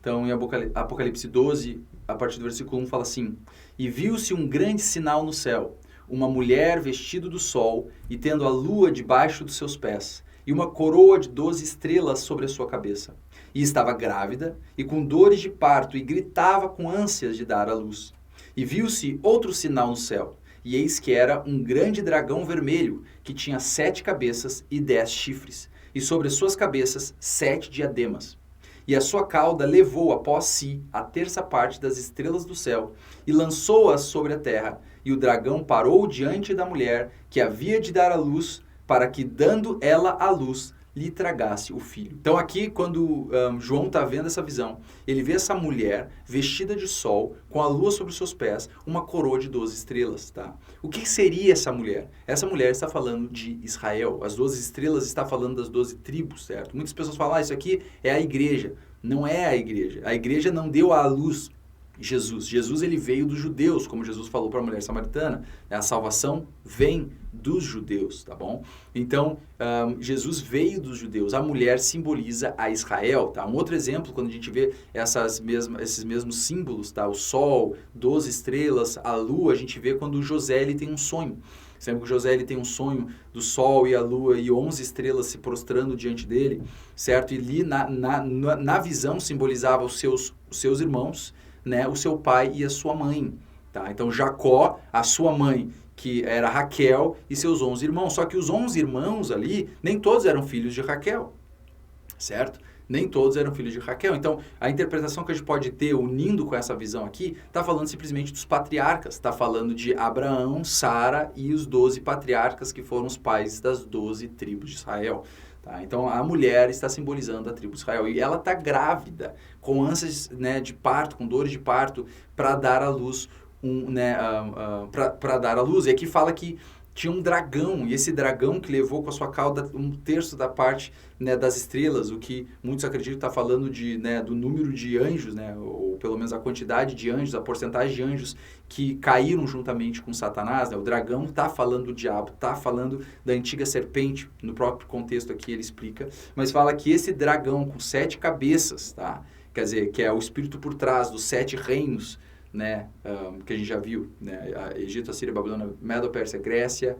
Então em Apocalipse 12, a partir do versículo 1 fala assim: E viu-se um grande sinal no céu, uma mulher vestida do sol e tendo a lua debaixo dos seus pés, e uma coroa de 12 estrelas sobre a sua cabeça. E estava grávida e com dores de parto e gritava com ânsias de dar à luz. E viu-se outro sinal no céu, e eis que era um grande dragão vermelho, que tinha 7 cabeças e 10 chifres, e sobre as suas cabeças 7 diademas. E a sua cauda levou após si a terça parte das estrelas do céu, e lançou-as sobre a terra. E o dragão parou diante da mulher, que havia de dar à luz, para que, dando ela à luz, lhe tragasse o filho. Então aqui, quando João está vendo essa visão, ele vê essa mulher vestida de sol, com a lua sobre os seus pés, uma coroa de 12 estrelas. Tá? O que seria essa mulher? Essa mulher está falando de Israel. As 12 estrelas está falando das 12 tribos, certo? Muitas pessoas falam, isso aqui é a igreja. Não é a igreja. A igreja não deu à luz Jesus. Jesus ele veio dos judeus, como Jesus falou para a mulher samaritana. A salvação vem dos judeus, tá bom? Então, Jesus veio dos judeus. A mulher simboliza a Israel, tá? Um outro exemplo, quando a gente vê esses mesmos símbolos, tá? O sol, 12 estrelas, a lua, a gente vê quando José ele tem um sonho. Sempre que José ele tem um sonho do sol e a lua e 11 estrelas se prostrando diante dele, certo? E ali na visão simbolizava os seus irmãos, né, o seu pai e a sua mãe. Tá? Então, Jacó, a sua mãe, que era Raquel, e seus 11 irmãos. Só que os 11 irmãos ali, nem todos eram filhos de Raquel, certo? Nem todos eram filhos de Raquel. Então, a interpretação que a gente pode ter, unindo com essa visão aqui, está falando simplesmente dos patriarcas. Está falando de Abraão, Sara e os 12 patriarcas que foram os pais das 12 tribos de Israel. Tá? Então, a mulher está simbolizando a tribo de Israel. E ela está grávida, com ânsias, né, de parto, com dores de parto, para dar à luz. Para dar à luz. E aqui fala que tinha um dragão, e esse dragão que levou com a sua cauda um terço da parte, né, das estrelas, o que muitos acreditam está falando do número de anjos, né, ou pelo menos a quantidade de anjos, a porcentagem de anjos que caíram juntamente com Satanás. Né? O dragão está falando do diabo, está falando da antiga serpente, no próprio contexto aqui ele explica, mas fala que esse dragão com 7 cabeças, tá? Quer dizer, que é o espírito por trás dos 7 reinos, né, que a gente já viu, né, Egito, Assíria, Babilônia, Medo-Pérsia, Grécia,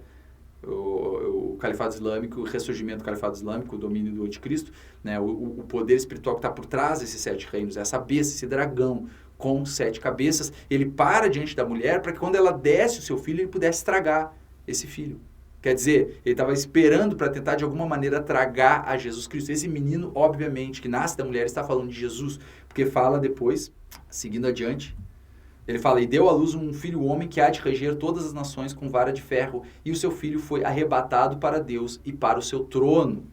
o Califado Islâmico, o ressurgimento do Califado Islâmico, o domínio do Anticristo, né, o poder espiritual que está por trás desses 7 reinos, essa besta, esse dragão com 7 cabeças, ele para diante da mulher para que quando ela desse o seu filho, ele pudesse tragar esse filho. Quer dizer, ele estava esperando para tentar de alguma maneira tragar a Jesus Cristo. Esse menino, obviamente, que nasce da mulher, está falando de Jesus, porque fala depois, seguindo adiante, ele fala, e deu à luz um filho homem que há de reger todas as nações com vara de ferro, e o seu filho foi arrebatado para Deus e para o seu trono.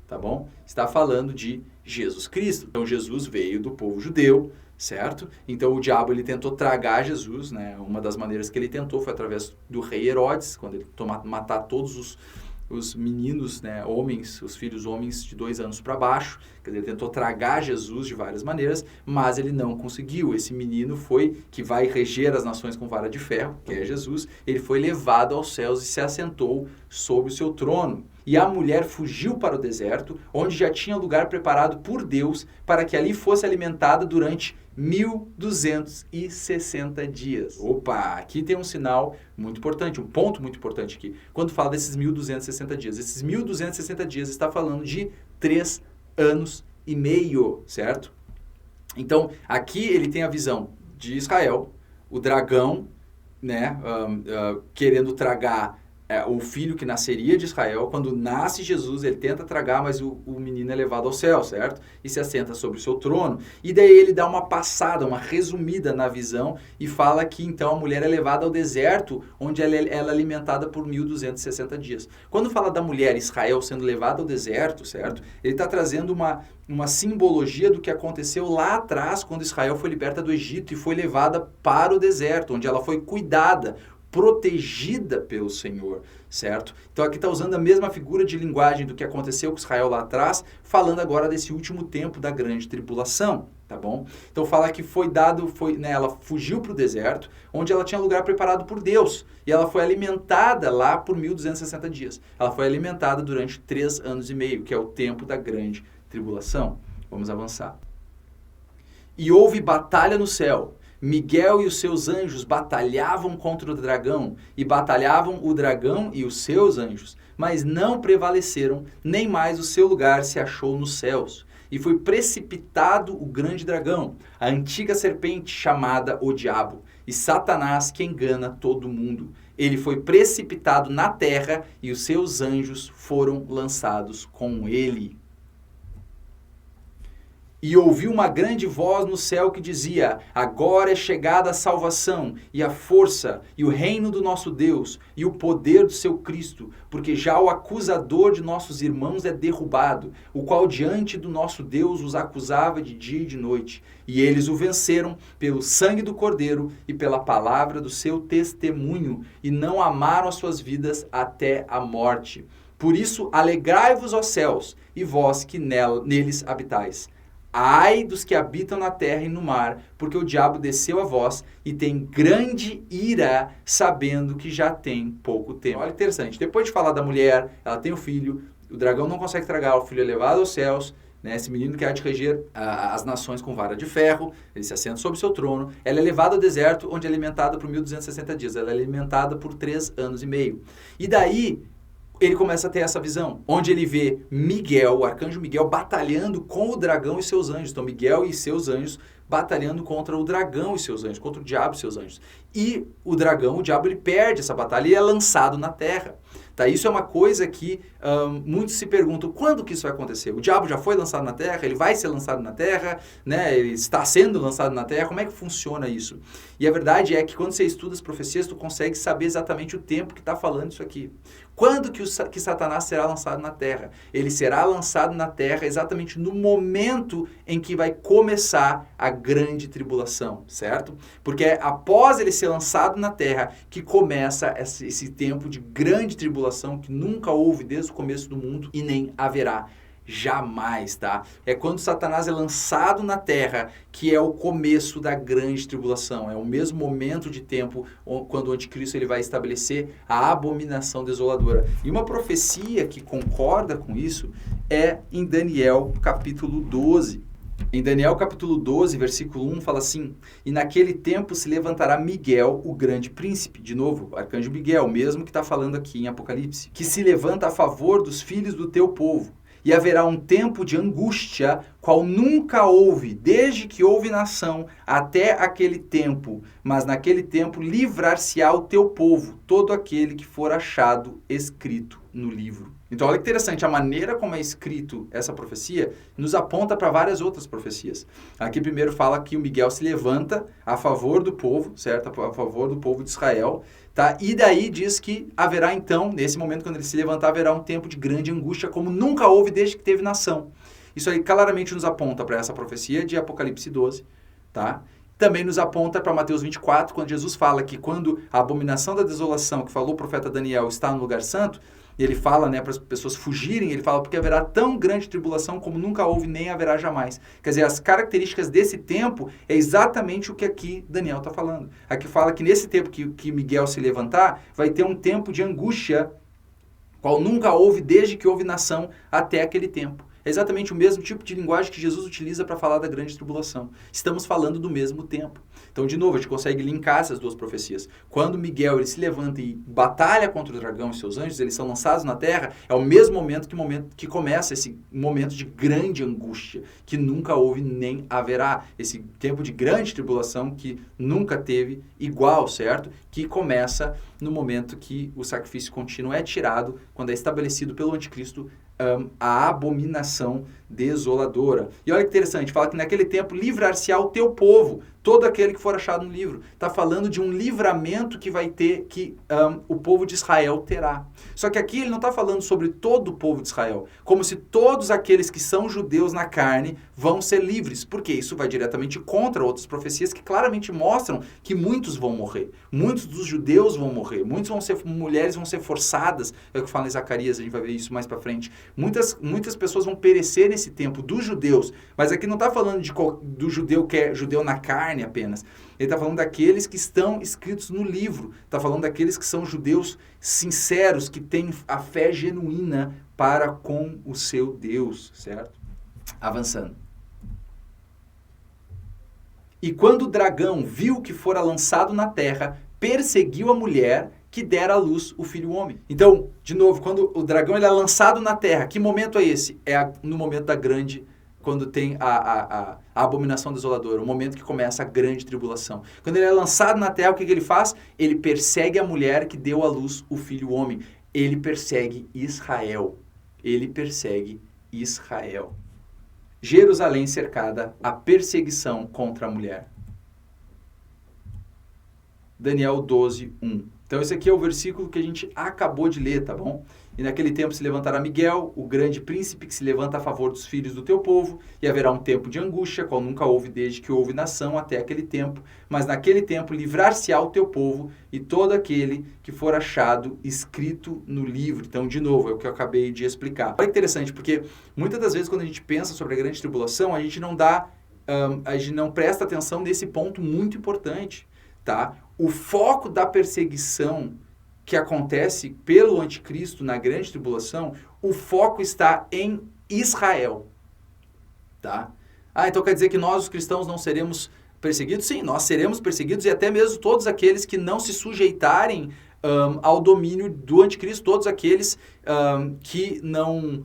Tá bom? Está falando de Jesus Cristo. Então, Jesus veio do povo judeu, certo? Então, o diabo ele tentou tragar Jesus, né? Uma das maneiras que ele tentou foi através do rei Herodes, quando ele matar todos os meninos, né, homens, os filhos homens de 2 anos para baixo. Quer dizer, ele tentou tragar Jesus de várias maneiras, mas ele não conseguiu. Esse menino que vai reger as nações com vara de ferro, que é Jesus, ele foi levado aos céus e se assentou sobre o seu trono. E a mulher fugiu para o deserto, onde já tinha lugar preparado por Deus para que ali fosse alimentada durante 1260 dias. Opa, aqui tem um sinal muito importante, um ponto muito importante aqui. Quando fala desses 1260 dias, esses 1260 dias está falando de 3 anos e meio, certo? Então, aqui ele tem a visão de Israel, o dragão, né, querendo tragar o filho que nasceria de Israel, quando nasce Jesus, ele tenta tragar, mas o menino é levado ao céu, certo? E se assenta sobre o seu trono. E daí ele dá uma passada, uma resumida na visão e fala que então a mulher é levada ao deserto, onde ela é alimentada por 1260 dias. Quando fala da mulher Israel sendo levada ao deserto, certo? Ele está trazendo uma simbologia do que aconteceu lá atrás, quando Israel foi liberta do Egito e foi levada para o deserto, onde ela foi cuidada, protegida pelo Senhor, certo? Então aqui está usando a mesma figura de linguagem do que aconteceu com Israel lá atrás, falando agora desse último tempo da grande tribulação, tá bom? Então fala que ela fugiu para o deserto, onde ela tinha lugar preparado por Deus, e ela foi alimentada lá por 1260 dias. Ela foi alimentada durante 3 anos e meio, que é o tempo da grande tribulação. Vamos avançar. E houve batalha no céu. Miguel e os seus anjos batalhavam contra o dragão, e batalhavam o dragão e os seus anjos, mas não prevaleceram, nem mais o seu lugar se achou nos céus. E foi precipitado o grande dragão, a antiga serpente chamada o Diabo, e Satanás que engana todo mundo. Ele foi precipitado na terra, e os seus anjos foram lançados com ele. E ouvi uma grande voz no céu que dizia: agora é chegada a salvação, e a força, e o reino do nosso Deus, e o poder do seu Cristo, porque já o acusador de nossos irmãos é derrubado, o qual diante do nosso Deus os acusava de dia e de noite. E eles o venceram pelo sangue do Cordeiro e pela palavra do seu testemunho, e não amaram as suas vidas até a morte. Por isso, alegrai-vos, ó céus, e vós que neles habitais. Ai dos que habitam na terra e no mar, porque o diabo desceu a vós e tem grande ira, sabendo que já tem pouco tempo. Olha, interessante. Depois de falar da mulher, ela tem o filho, o dragão não consegue tragar, o filho é levado aos céus, né? Esse menino que há de reger as nações com vara de ferro, ele se assenta sobre o seu trono, ela é levada ao deserto, onde é alimentada por 1260 dias, ela é alimentada por 3 anos e meio. E daí ele começa a ter essa visão, onde ele vê Miguel, o arcanjo Miguel, batalhando com o dragão e seus anjos. Então, Miguel e seus anjos batalhando contra o dragão e seus anjos, contra o diabo e seus anjos. E o dragão, o diabo, ele perde essa batalha e é lançado na terra. Tá? Isso é uma coisa que muitos se perguntam, quando que isso vai acontecer? O diabo já foi lançado na terra? Ele vai ser lançado na terra? Né? Ele está sendo lançado na terra? Como é que funciona isso? E a verdade é que quando você estuda as profecias, tu consegue saber exatamente o tempo que está falando isso aqui. Quando que Satanás será lançado na terra? Ele será lançado na terra exatamente no momento em que vai começar a grande tribulação, certo? Porque é após ele ser lançado na terra que começa esse tempo de grande tribulação que nunca houve desde o começo do mundo e nem haverá. Jamais, tá? É quando Satanás é lançado na terra que é o começo da grande tribulação. É o mesmo momento de tempo quando o anticristo ele vai estabelecer a abominação desoladora. E uma profecia que concorda com isso é em Daniel capítulo 12. Em Daniel capítulo 12, versículo 1, fala assim: e naquele tempo se levantará Miguel, o grande príncipe, de novo, o arcanjo Miguel, mesmo que está falando aqui em Apocalipse, que se levanta a favor dos filhos do teu povo. E haverá um tempo de angústia, qual nunca houve, desde que houve nação, até aquele tempo. Mas naquele tempo livrar-se-á o teu povo, todo aquele que for achado escrito no livro. Então, olha que interessante, a maneira como é escrito essa profecia nos aponta para várias outras profecias. Aqui primeiro fala que o Miguel se levanta a favor do povo, certo? A favor do povo de Israel, tá? E daí diz que haverá então, nesse momento quando ele se levantar, haverá um tempo de grande angústia, como nunca houve desde que teve nação. Isso aí claramente nos aponta para essa profecia de Apocalipse 12, tá? Também nos aponta para Mateus 24, quando Jesus fala que quando a abominação da desolação, que falou o profeta Daniel, está no lugar santo, ele fala, né, para as pessoas fugirem, ele fala porque haverá tão grande tribulação como nunca houve nem haverá jamais. Quer dizer, as características desse tempo é exatamente o que aqui Daniel está falando. Aqui fala que nesse tempo que Miguel se levantar, vai ter um tempo de angústia, qual nunca houve desde que houve nação até aquele tempo. É exatamente o mesmo tipo de linguagem que Jesus utiliza para falar da grande tribulação. Estamos falando do mesmo tempo. Então, de novo, a gente consegue linkar essas duas profecias. Quando Miguel ele se levanta e batalha contra o dragão e seus anjos, eles são lançados na terra, é o mesmo momento que começa esse momento de grande angústia, que nunca houve nem haverá. Esse tempo de grande tribulação que nunca teve igual, certo? Que começa no momento que o sacrifício contínuo é tirado, quando é estabelecido pelo anticristo a abominação desoladora. E olha que interessante, fala que naquele tempo livrar-se-á o teu povo, todo aquele que for achado no livro. Está falando de um livramento que vai ter, que o povo de Israel terá. Só que aqui ele não está falando sobre todo o povo de Israel, como se todos aqueles que são judeus na carne vão ser livres, porque isso vai diretamente contra outras profecias que claramente mostram que muitos vão morrer. Muitos dos judeus vão morrer, mulheres vão ser forçadas, é o que fala em Zacarias, a gente vai ver isso mais para frente. Muitas pessoas vão perecer nesse tempo, dos judeus, mas aqui não está falando do judeu que é judeu na carne apenas. Ele está falando daqueles que estão escritos no livro, está falando daqueles que são judeus sinceros, que têm a fé genuína para com o seu Deus, certo? Avançando. E quando o dragão viu que fora lançado na terra, perseguiu a mulher que dera à luz o filho homem. Então, de novo, quando o dragão ele é lançado na terra, que momento é esse? É no momento da grande, quando tem a abominação desoladora, o momento que começa a grande tribulação. Quando ele é lançado na terra, o que ele faz? Ele persegue a mulher que deu à luz o filho homem. Ele persegue Israel. Ele persegue Israel. Jerusalém cercada, a perseguição contra a mulher. Daniel 12, 1. Então esse aqui é o versículo que a gente acabou de ler, tá bom? E naquele tempo se levantará Miguel, o grande príncipe que se levanta a favor dos filhos do teu povo, e haverá um tempo de angústia, qual nunca houve desde que houve nação até aquele tempo. Mas naquele tempo livrar-se-á o teu povo e todo aquele que for achado escrito no livro. Então, de novo, é o que eu acabei de explicar. Olha que interessante, porque muitas das vezes quando a gente pensa sobre a grande tribulação, a gente não presta atenção nesse ponto muito importante, tá? O foco da perseguição que acontece pelo anticristo na grande tribulação, o foco está em Israel, tá? Então quer dizer que nós, os cristãos, não seremos perseguidos? Sim, nós seremos perseguidos e até mesmo todos aqueles que não se sujeitarem ao domínio do anticristo, todos aqueles que não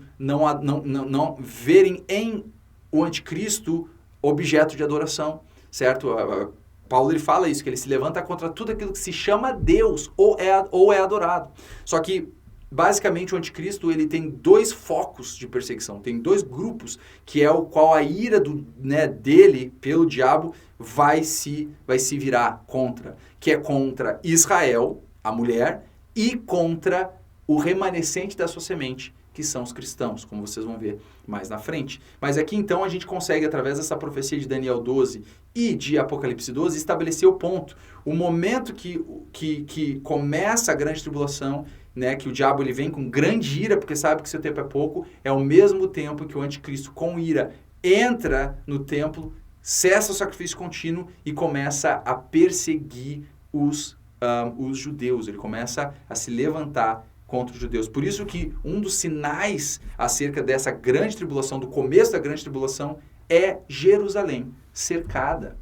verem em o anticristo objeto de adoração, certo? Paulo ele fala isso, que ele se levanta contra tudo aquilo que se chama Deus ou é adorado. Só que, basicamente, o anticristo ele tem dois focos de perseguição, tem dois grupos, que é o qual a ira dele pelo diabo vai se virar contra, que é contra Israel, a mulher, e contra o remanescente da sua semente, que são os cristãos, como vocês vão ver mais na frente. Mas aqui então a gente consegue, através dessa profecia de Daniel 12 e de Apocalipse 12, estabelecer o ponto. O momento que começa a grande tribulação, né, que o diabo ele vem com grande ira, porque sabe que seu tempo é pouco, é ao mesmo tempo que o anticristo com ira entra no templo, cessa o sacrifício contínuo e começa a perseguir os judeus. Ele começa a se levantar contra os judeus. Por isso que um dos sinais acerca dessa grande tribulação, do começo da grande tribulação, é Jerusalém cercada.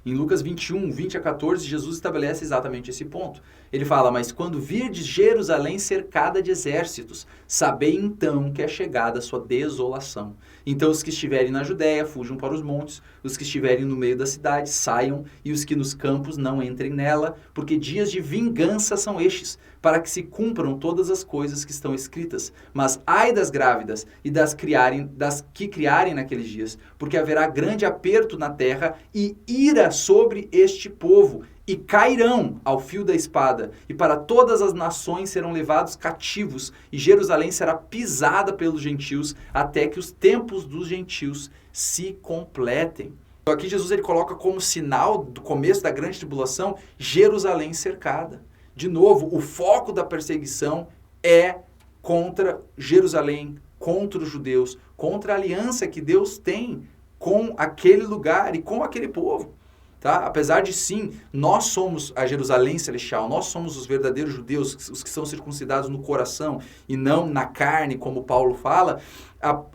Em Lucas 21, 20 a 14, Jesus estabelece exatamente esse ponto. Ele fala, mas quando virdes Jerusalém cercada de exércitos, sabei então que é chegada a sua desolação. Então os que estiverem na Judéia fujam para os montes, os que estiverem no meio da cidade saiam, e os que nos campos não entrem nela, porque dias de vingança são estes, para que se cumpram todas as coisas que estão escritas. Mas ai das grávidas e das que criarem naqueles dias, porque haverá grande aperto na terra e ira sobre este povo, e cairão ao fio da espada, e para todas as nações serão levados cativos, e Jerusalém será pisada pelos gentios, até que os tempos dos gentios se completem. Então aqui Jesus ele coloca como sinal do começo da grande tribulação, Jerusalém cercada. De novo, o foco da perseguição é contra Jerusalém, contra os judeus, contra a aliança que Deus tem com aquele lugar e com aquele povo. Tá? Apesar de sim, nós somos a Jerusalém celestial, nós somos os verdadeiros judeus, os que são circuncidados no coração e não na carne, como Paulo fala,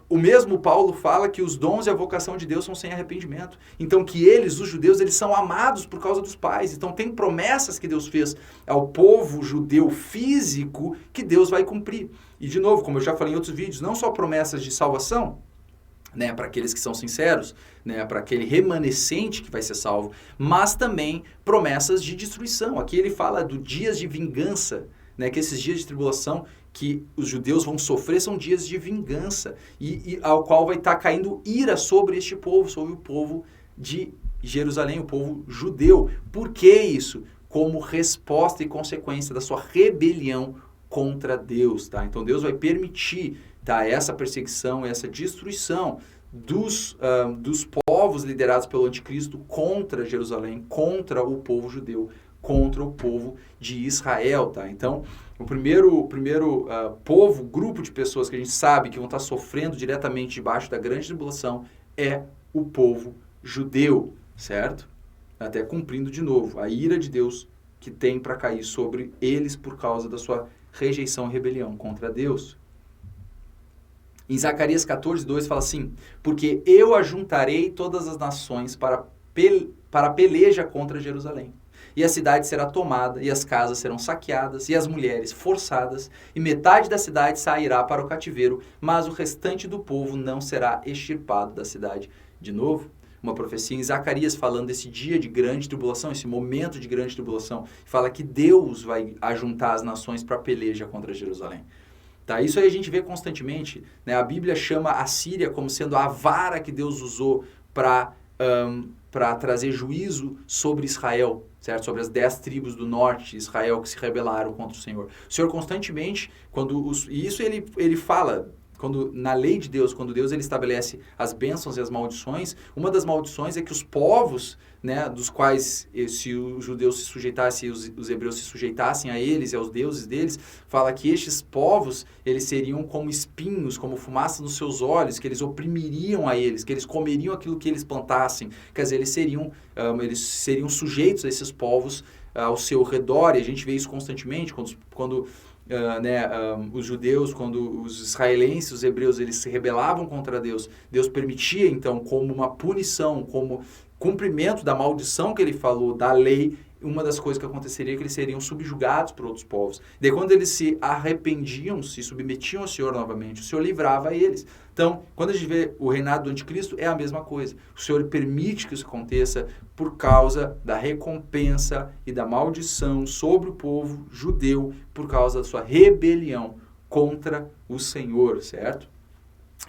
o mesmo Paulo fala que os dons e a vocação de Deus são sem arrependimento. Então que eles, os judeus, eles são amados por causa dos pais. Então tem promessas que Deus fez ao povo judeu físico que Deus vai cumprir. E de novo, como eu já falei em outros vídeos, não só promessas de salvação, né, para aqueles que são sinceros, né, para aquele remanescente que vai ser salvo, mas também promessas de destruição. Aqui ele fala do dias de vingança, né, que esses dias de tribulação que os judeus vão sofrer são dias de vingança, e ao qual vai estar caindo ira sobre este povo, sobre o povo de Jerusalém, o povo judeu. Por que isso? Como resposta e consequência da sua rebelião contra Deus, tá? Então Deus vai permitir, tá, essa perseguição, essa destruição dos povos liderados pelo anticristo contra Jerusalém, contra o povo judeu, contra o povo de Israel, tá? Então, o primeiro povo, grupo de pessoas que a gente sabe que vão estar sofrendo diretamente debaixo da grande tribulação é o povo judeu, certo? Até cumprindo de novo a ira de Deus que tem para cair sobre eles por causa da sua rejeição e rebelião contra Deus. Em Zacarias 14:2 fala assim: porque eu ajuntarei todas as nações para peleja contra Jerusalém. E a cidade será tomada, e as casas serão saqueadas, e as mulheres forçadas, e metade da cidade sairá para o cativeiro, mas o restante do povo não será extirpado da cidade. De novo, uma profecia em Zacarias falando desse dia de grande tribulação, esse momento de grande tribulação. Fala que Deus vai ajuntar as nações para peleja contra Jerusalém. Tá? Isso aí a gente vê constantemente, né? A Bíblia chama a Síria como sendo a vara que Deus usou para trazer juízo sobre Israel, certo? Sobre as 10 tribos do norte de Israel que se rebelaram contra o Senhor. O Senhor constantemente, e isso ele fala, na lei de Deus, quando Deus ele estabelece as bênçãos e as maldições, uma das maldições é que os povos, né, dos quais se os judeus se sujeitassem, os hebreus se sujeitassem a eles e aos deuses deles, fala que estes povos, eles seriam como espinhos, como fumaça nos seus olhos, que eles oprimiriam a eles, que eles comeriam aquilo que eles plantassem. Quer dizer, eles seriam sujeitos a esses povos ao seu redor, e a gente vê isso constantemente quando os judeus, quando os israelenses, os hebreus, eles se rebelavam contra Deus, Deus permitia então como uma punição, como cumprimento da maldição que ele falou, da lei, uma das coisas que aconteceria é que eles seriam subjugados por outros povos. Daí quando eles se arrependiam, se submetiam ao Senhor novamente, o Senhor livrava eles. Então, quando a gente vê o reinado do anticristo, é a mesma coisa. O Senhor permite que isso aconteça por causa da recompensa e da maldição sobre o povo judeu, por causa da sua rebelião contra o Senhor, certo?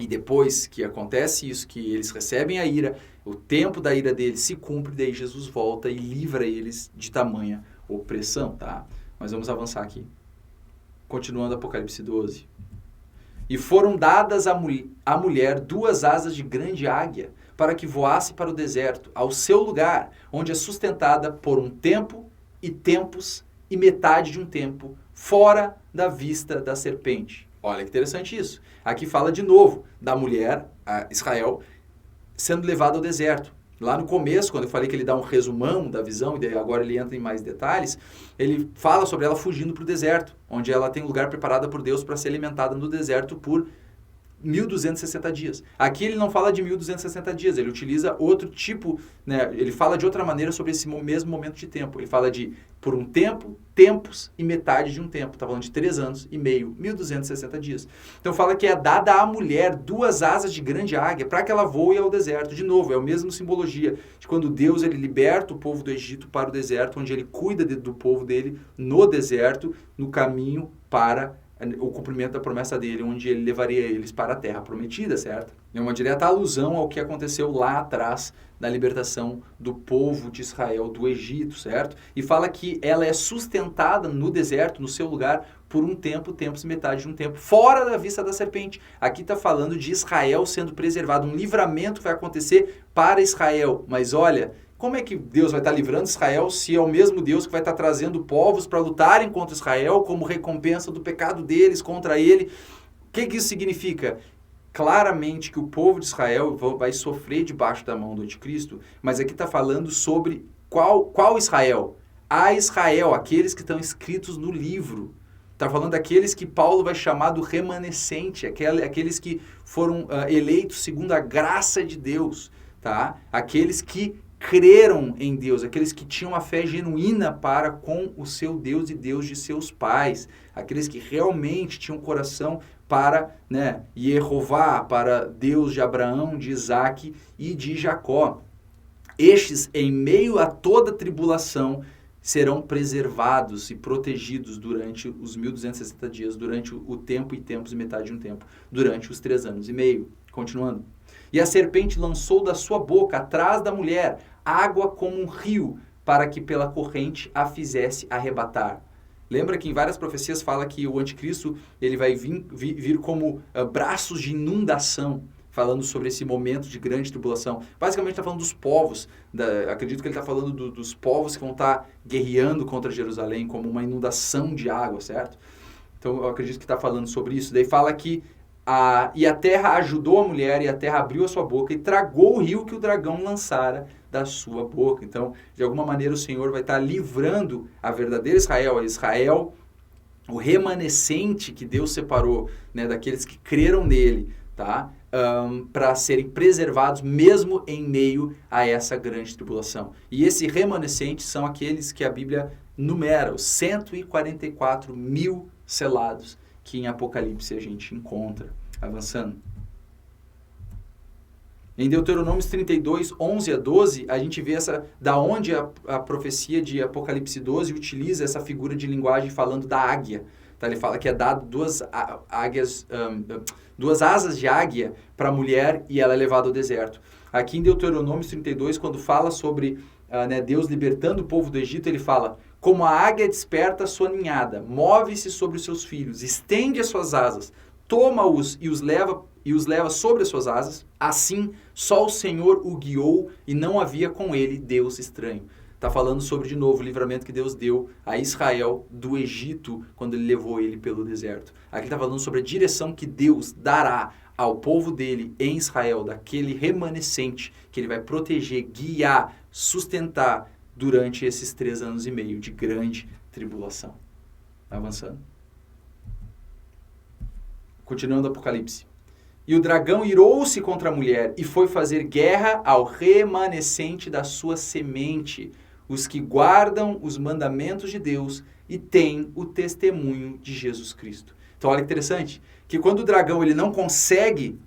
E depois que acontece isso, que eles recebem a ira, o tempo da ira deles se cumpre, daí Jesus volta e livra eles de tamanha opressão, tá? Mas vamos avançar aqui. Continuando Apocalipse 12. E foram dadas à mulher 2 asas de grande águia, para que voasse para o deserto, ao seu lugar, onde é sustentada por um tempo e tempos e metade de um tempo, fora da vista da serpente. Olha que interessante isso. Aqui fala de novo da mulher, Israel, sendo levada ao deserto. Lá no começo, quando eu falei que ele dá um resumão da visão, e agora ele entra em mais detalhes, ele fala sobre ela fugindo para o deserto, onde ela tem um lugar preparado por Deus para ser alimentada no deserto por 1.260 dias. Aqui ele não fala de 1.260 dias, ele utiliza outro tipo, né? Ele fala de outra maneira sobre esse mesmo momento de tempo. Ele fala de por um tempo, tempos e metade de um tempo. Está falando de 3 anos e meio, 1.260 dias. Então fala que é dada à mulher 2 asas de grande águia para que ela voe ao deserto. De novo, é a mesma simbologia de quando Deus ele liberta o povo do Egito para o deserto, onde ele cuida do povo dele no deserto, no caminho para o cumprimento da promessa dele, onde ele levaria eles para a terra prometida, certo? É uma direta alusão ao que aconteceu lá atrás da libertação do povo de Israel do Egito, certo? E fala que ela é sustentada no deserto, no seu lugar, por um tempo, tempos e metade de um tempo, fora da vista da serpente. Aqui está falando de Israel sendo preservado, um livramento vai acontecer para Israel. Mas olha, como é que Deus vai estar livrando Israel se é o mesmo Deus que vai estar trazendo povos para lutarem contra Israel como recompensa do pecado deles contra ele? O que isso significa? claramente que o povo de Israel vai sofrer debaixo da mão do anticristo, mas aqui está falando sobre qual Israel? A Israel, aqueles que estão escritos no livro. Está falando daqueles que Paulo vai chamar do remanescente, aqueles que foram eleitos segundo a graça de Deus, tá? Aqueles que creram em Deus, aqueles que tinham a fé genuína para com o seu Deus e Deus de seus pais, aqueles que realmente tinham coração para, né, Jeová, para Deus de Abraão, de Isaac e de Jacó. Estes, em meio a toda tribulação, serão preservados e protegidos durante os 1260 dias, durante o tempo e tempos e metade de um tempo, durante os 3 anos e meio. Continuando. E a serpente lançou da sua boca, atrás da mulher, água como um rio, para que pela corrente a fizesse arrebatar. Lembra que em várias profecias fala que o anticristo ele vai vir como braços de inundação, falando sobre esse momento de grande tribulação. Basicamente está falando dos povos, acredito que ele está falando dos povos que vão estar guerreando contra Jerusalém como uma inundação de água, certo? Então eu acredito que está falando sobre isso. Daí fala que e a terra ajudou a mulher, e a terra abriu a sua boca e tragou o rio que o dragão lançara da sua boca. Então, de alguma maneira, o Senhor vai estar livrando a verdadeira Israel, a Israel, o remanescente que Deus separou, né, daqueles que creram nele, tá? Para serem preservados mesmo em meio a essa grande tribulação. E esse remanescente são aqueles que a Bíblia numera, os 144 mil selados, que em Apocalipse a gente encontra. Avançando. Em Deuteronômio 32, 11 a 12, a gente vê da onde a profecia de Apocalipse 12 utiliza essa figura de linguagem falando da águia. Tá? Ele fala que é dado duas asas de águia para a mulher e ela é levada ao deserto. Aqui em Deuteronômio 32, quando fala sobre Deus libertando o povo do Egito, ele fala: como a águia desperta a sua ninhada, move-se sobre os seus filhos, estende as suas asas, toma-os e os leva sobre as suas asas, assim só o Senhor o guiou e não havia com ele Deus estranho. Está falando sobre, de novo, o livramento que Deus deu a Israel do Egito quando ele levou ele pelo deserto. Aqui está falando sobre a direção que Deus dará ao povo dele em Israel, daquele remanescente que ele vai proteger, guiar, sustentar durante esses 3 anos e meio de grande tribulação. Avançando. Continuando o Apocalipse. E o dragão irou-se contra a mulher e foi fazer guerra ao remanescente da sua semente, os que guardam os mandamentos de Deus e têm o testemunho de Jesus Cristo. Então, olha que interessante, que quando o dragão ele não consegue,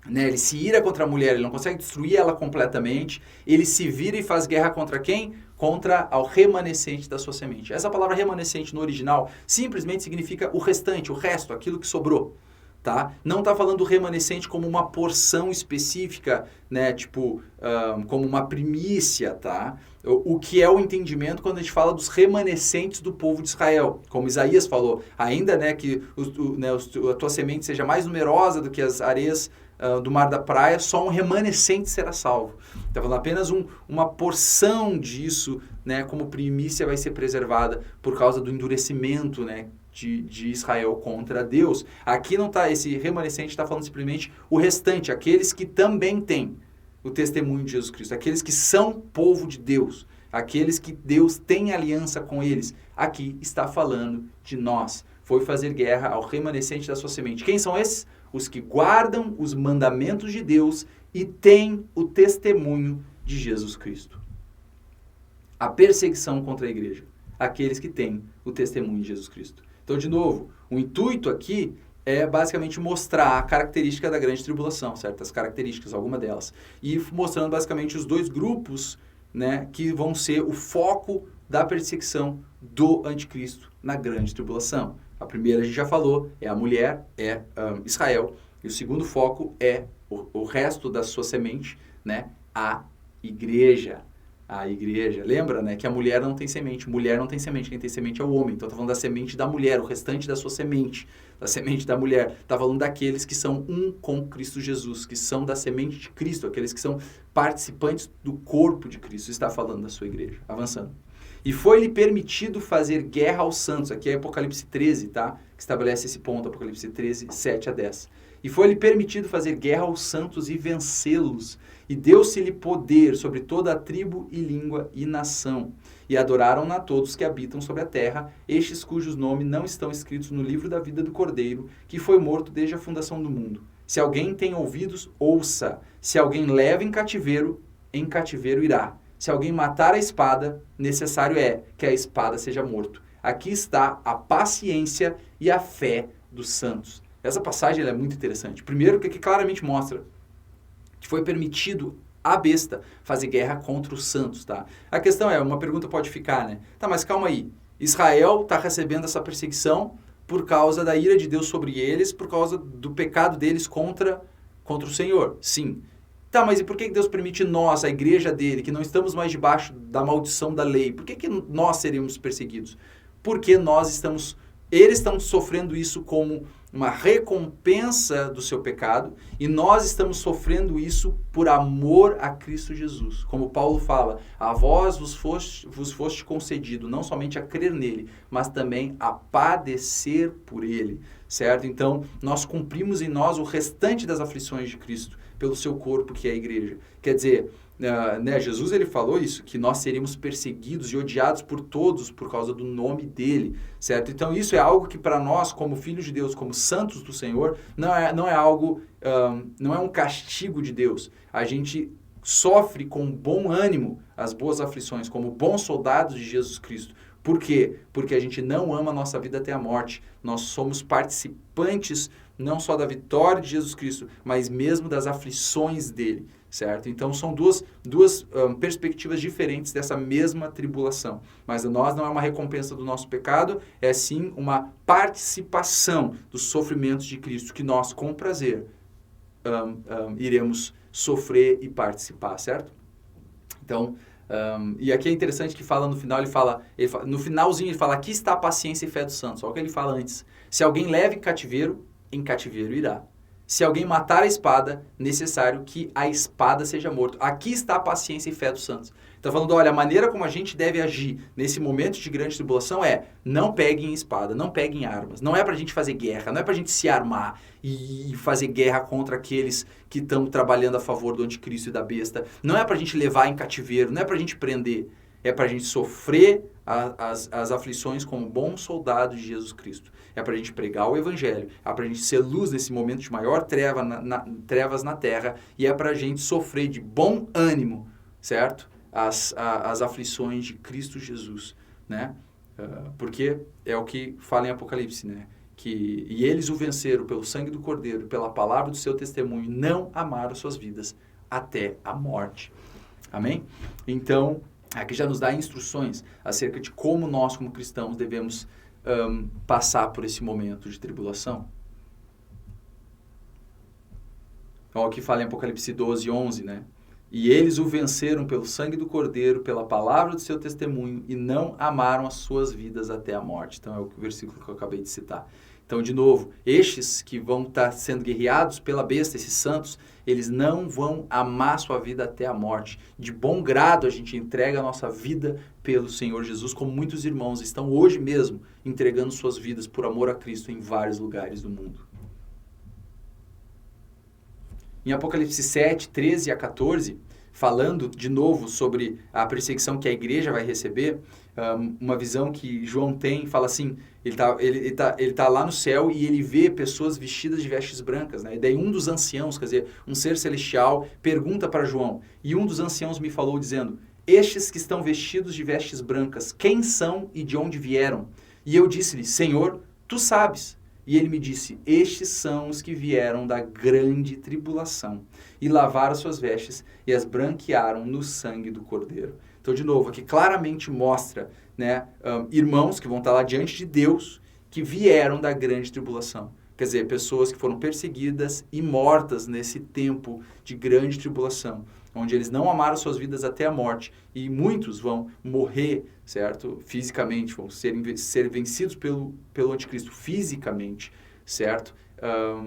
ele se ira contra a mulher, ele não consegue destruir ela completamente, ele se vira e faz guerra contra quem? Contra o remanescente da sua semente. Essa palavra remanescente no original simplesmente significa o restante, o resto, aquilo que sobrou. Tá? Não está falando do remanescente como uma porção específica, como uma primícia, tá? O que é o entendimento quando a gente fala dos remanescentes do povo de Israel. Como Isaías falou, ainda que a tua semente seja mais numerosa do que as areias do mar da praia, só um remanescente será salvo. Está falando apenas uma porção disso, como primícia vai ser preservada por causa do endurecimento, de Israel contra Deus. Aqui não está, esse remanescente está falando simplesmente o restante, aqueles que também têm o testemunho de Jesus Cristo, aqueles que são povo de Deus, aqueles que Deus tem aliança com eles. Aqui está falando de nós. Foi fazer guerra ao remanescente da sua semente. Quem são esses? Os que guardam os mandamentos de Deus e têm o testemunho de Jesus Cristo. A perseguição contra a igreja. Aqueles que têm o testemunho de Jesus Cristo. Então, de novo, o intuito aqui é basicamente mostrar a característica da grande tribulação, certas características, alguma delas. E mostrando basicamente os 2 grupos, que vão ser o foco da perseguição do anticristo na grande tribulação. A primeira a gente já falou, é a mulher, é Israel. E o segundo foco é o resto da sua semente, a igreja. A igreja, lembra, que a mulher não tem semente. Mulher não tem semente, quem tem semente é o homem. Então está falando da semente da mulher, o restante da sua semente, da semente da mulher. Está falando daqueles que são um com Cristo Jesus, que são da semente de Cristo, aqueles que são participantes do corpo de Cristo. Está falando da sua igreja. Avançando. E foi-lhe permitido fazer guerra aos santos. Aqui é Apocalipse 13, tá? Que estabelece esse ponto, Apocalipse 13, 7 a 10. E foi-lhe permitido fazer guerra aos santos e vencê-los. E deu-se-lhe poder sobre toda a tribo e língua e nação. E adoraram-na todos que habitam sobre a terra, estes cujos nomes não estão escritos no livro da vida do Cordeiro, que foi morto desde a fundação do mundo. Se alguém tem ouvidos, ouça. Se alguém leva em cativeiro irá. Se alguém matar a espada, necessário é que a espada seja morto. Aqui está a paciência e a fé dos santos. Essa passagem ela é muito interessante. Primeiro, que claramente mostra que foi permitido à besta fazer guerra contra os santos, tá? A questão é, uma pergunta pode ficar, né? Tá, mas calma aí. Israel está recebendo essa perseguição por causa da ira de Deus sobre eles, por causa do pecado deles contra o Senhor. Sim. Tá, mas e por que Deus permite nós, a igreja dele, que não estamos mais debaixo da maldição da lei, por que nós seríamos perseguidos? Porque eles estão sofrendo isso como uma recompensa do seu pecado e nós estamos sofrendo isso por amor a Cristo Jesus. Como Paulo fala, a vós vos foste concedido não somente a crer nele, mas também a padecer por ele, certo? Então, nós cumprimos em nós o restante das aflições de Cristo pelo seu corpo, que é a igreja. Quer dizer, Jesus ele falou isso, que nós seríamos perseguidos e odiados por todos por causa do nome dele, certo? Então isso é algo que para nós, como filhos de Deus, como santos do Senhor, não é algo, não é um castigo de Deus. A gente sofre com bom ânimo as boas aflições, como bons soldados de Jesus Cristo. Por quê? Porque a gente não ama a nossa vida até a morte. Nós somos participantes não só da vitória de Jesus Cristo, mas mesmo das aflições dele, certo? Então são duas perspectivas diferentes dessa mesma tribulação. Mas nós não é uma recompensa do nosso pecado, é sim uma participação dos sofrimentos de Cristo, que nós, com prazer, iremos sofrer e participar, certo? Então, e aqui é interessante que fala no final, no finalzinho ele fala, aqui está a paciência e fé dos santos. Olha o que ele fala antes. Se alguém leva em cativeiro irá. Se alguém matar a espada, necessário que a espada seja morto. Aqui está a paciência e fé dos santos. Está falando, olha, a maneira como a gente deve agir nesse momento de grande tribulação é, não peguem espada, não peguem armas. Não é para a gente fazer guerra, não é para a gente se armar e fazer guerra contra aqueles que estão trabalhando a favor do anticristo e da besta. Não é para a gente levar em cativeiro, não é para a gente prender. É para a gente sofrer as aflições como bons soldados de Jesus Cristo. É para a gente pregar o Evangelho. É para a gente ser luz nesse momento de maior trevas na terra. E é para a gente sofrer de bom ânimo, certo? As aflições de Cristo Jesus, né? Porque é o que fala em Apocalipse, né? E eles o venceram pelo sangue do Cordeiro, pela palavra do seu testemunho, não amaram suas vidas até a morte. Amém? Então, aqui já nos dá instruções acerca de como nós, como cristãos, devemos passar por esse momento de tribulação. Olha o que fala em Apocalipse 12, 11, né? E eles o venceram pelo sangue do Cordeiro, pela palavra do seu testemunho, e não amaram as suas vidas até a morte. Então, é o versículo que eu acabei de citar. Então, de novo, estes que vão estar sendo guerreados pela besta, esses santos, eles não vão amar sua vida até a morte. De bom grado, a gente entrega a nossa vida pelo Senhor Jesus, como muitos irmãos estão hoje mesmo entregando suas vidas por amor a Cristo em vários lugares do mundo. Em Apocalipse 7, 13 a 14, falando de novo sobre a perseguição que a igreja vai receber, uma visão que João tem, fala assim, ele tá lá no céu e ele vê pessoas vestidas de vestes brancas, né? E daí um dos anciãos, quer dizer, um ser celestial, pergunta para João, e um dos anciãos me falou dizendo, estes que estão vestidos de vestes brancas, quem são e de onde vieram? E eu disse-lhe, Senhor, tu sabes. E ele me disse, estes são os que vieram da grande tribulação e lavaram suas vestes e as branquearam no sangue do Cordeiro. Então, de novo, aqui claramente mostra, né, irmãos que vão estar lá diante de Deus que vieram da grande tribulação. Quer dizer, pessoas que foram perseguidas e mortas nesse tempo de grande tribulação, onde eles não amaram suas vidas até a morte. E muitos vão morrer, certo? Fisicamente, vão ser vencidos pelo anticristo fisicamente, certo?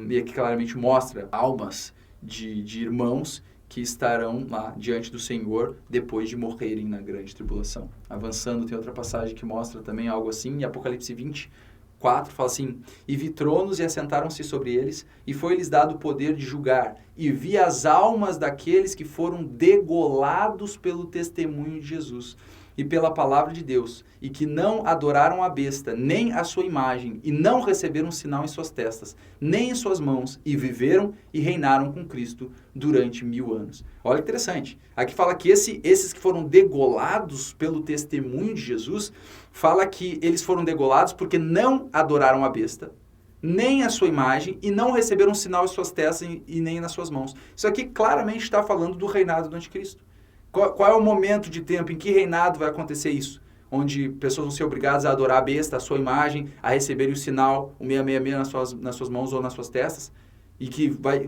E aqui claramente mostra almas de irmãos que estarão lá diante do Senhor depois de morrerem na grande tribulação. Avançando, tem outra passagem que mostra também algo assim, em Apocalipse 20, 4 fala assim: e vi tronos e assentaram-se sobre eles, e foi-lhes dado o poder de julgar, e vi as almas daqueles que foram degolados pelo testemunho de Jesus e pela palavra de Deus, e que não adoraram a besta, nem a sua imagem, e não receberam sinal em suas testas, nem em suas mãos, e viveram e reinaram com Cristo durante 1000 anos. Olha que interessante. Aqui fala que esses que foram degolados pelo testemunho de Jesus, fala que eles foram degolados porque não adoraram a besta, nem a sua imagem, e não receberam sinal em suas testas e nem nas suas mãos. Isso aqui claramente está falando do reinado do anticristo. Qual é o momento de tempo, em que reinado vai acontecer isso? Onde pessoas vão ser obrigadas a adorar a besta, a sua imagem, a receberem o sinal, o 666 nas suas mãos ou nas suas testas, e que vai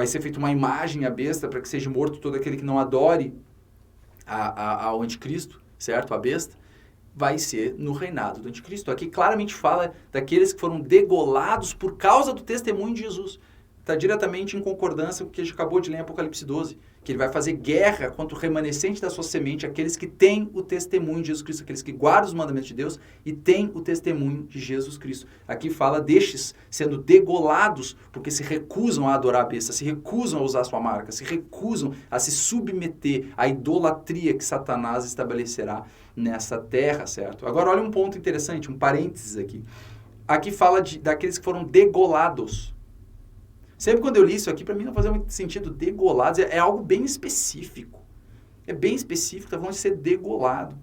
ser feita uma imagem à besta para que seja morto todo aquele que não adore ao anticristo, certo? A besta. Vai ser no reinado do anticristo. Aqui claramente fala daqueles que foram degolados por causa do testemunho de Jesus. Está diretamente em concordância com o que a gente acabou de ler em Apocalipse 12, que ele vai fazer guerra contra o remanescente da sua semente, aqueles que têm o testemunho de Jesus Cristo, aqueles que guardam os mandamentos de Deus e têm o testemunho de Jesus Cristo. Aqui fala destes sendo degolados porque se recusam a adorar a besta, se recusam a usar sua marca, se recusam a se submeter à idolatria que Satanás estabelecerá nessa terra, certo? Agora olha um ponto interessante, um parênteses aqui. Aqui fala daqueles que foram degolados. Sempre quando eu li isso aqui, para mim não fazia muito sentido. Degolados é algo bem específico. É bem específico, tá falando de ser degolado.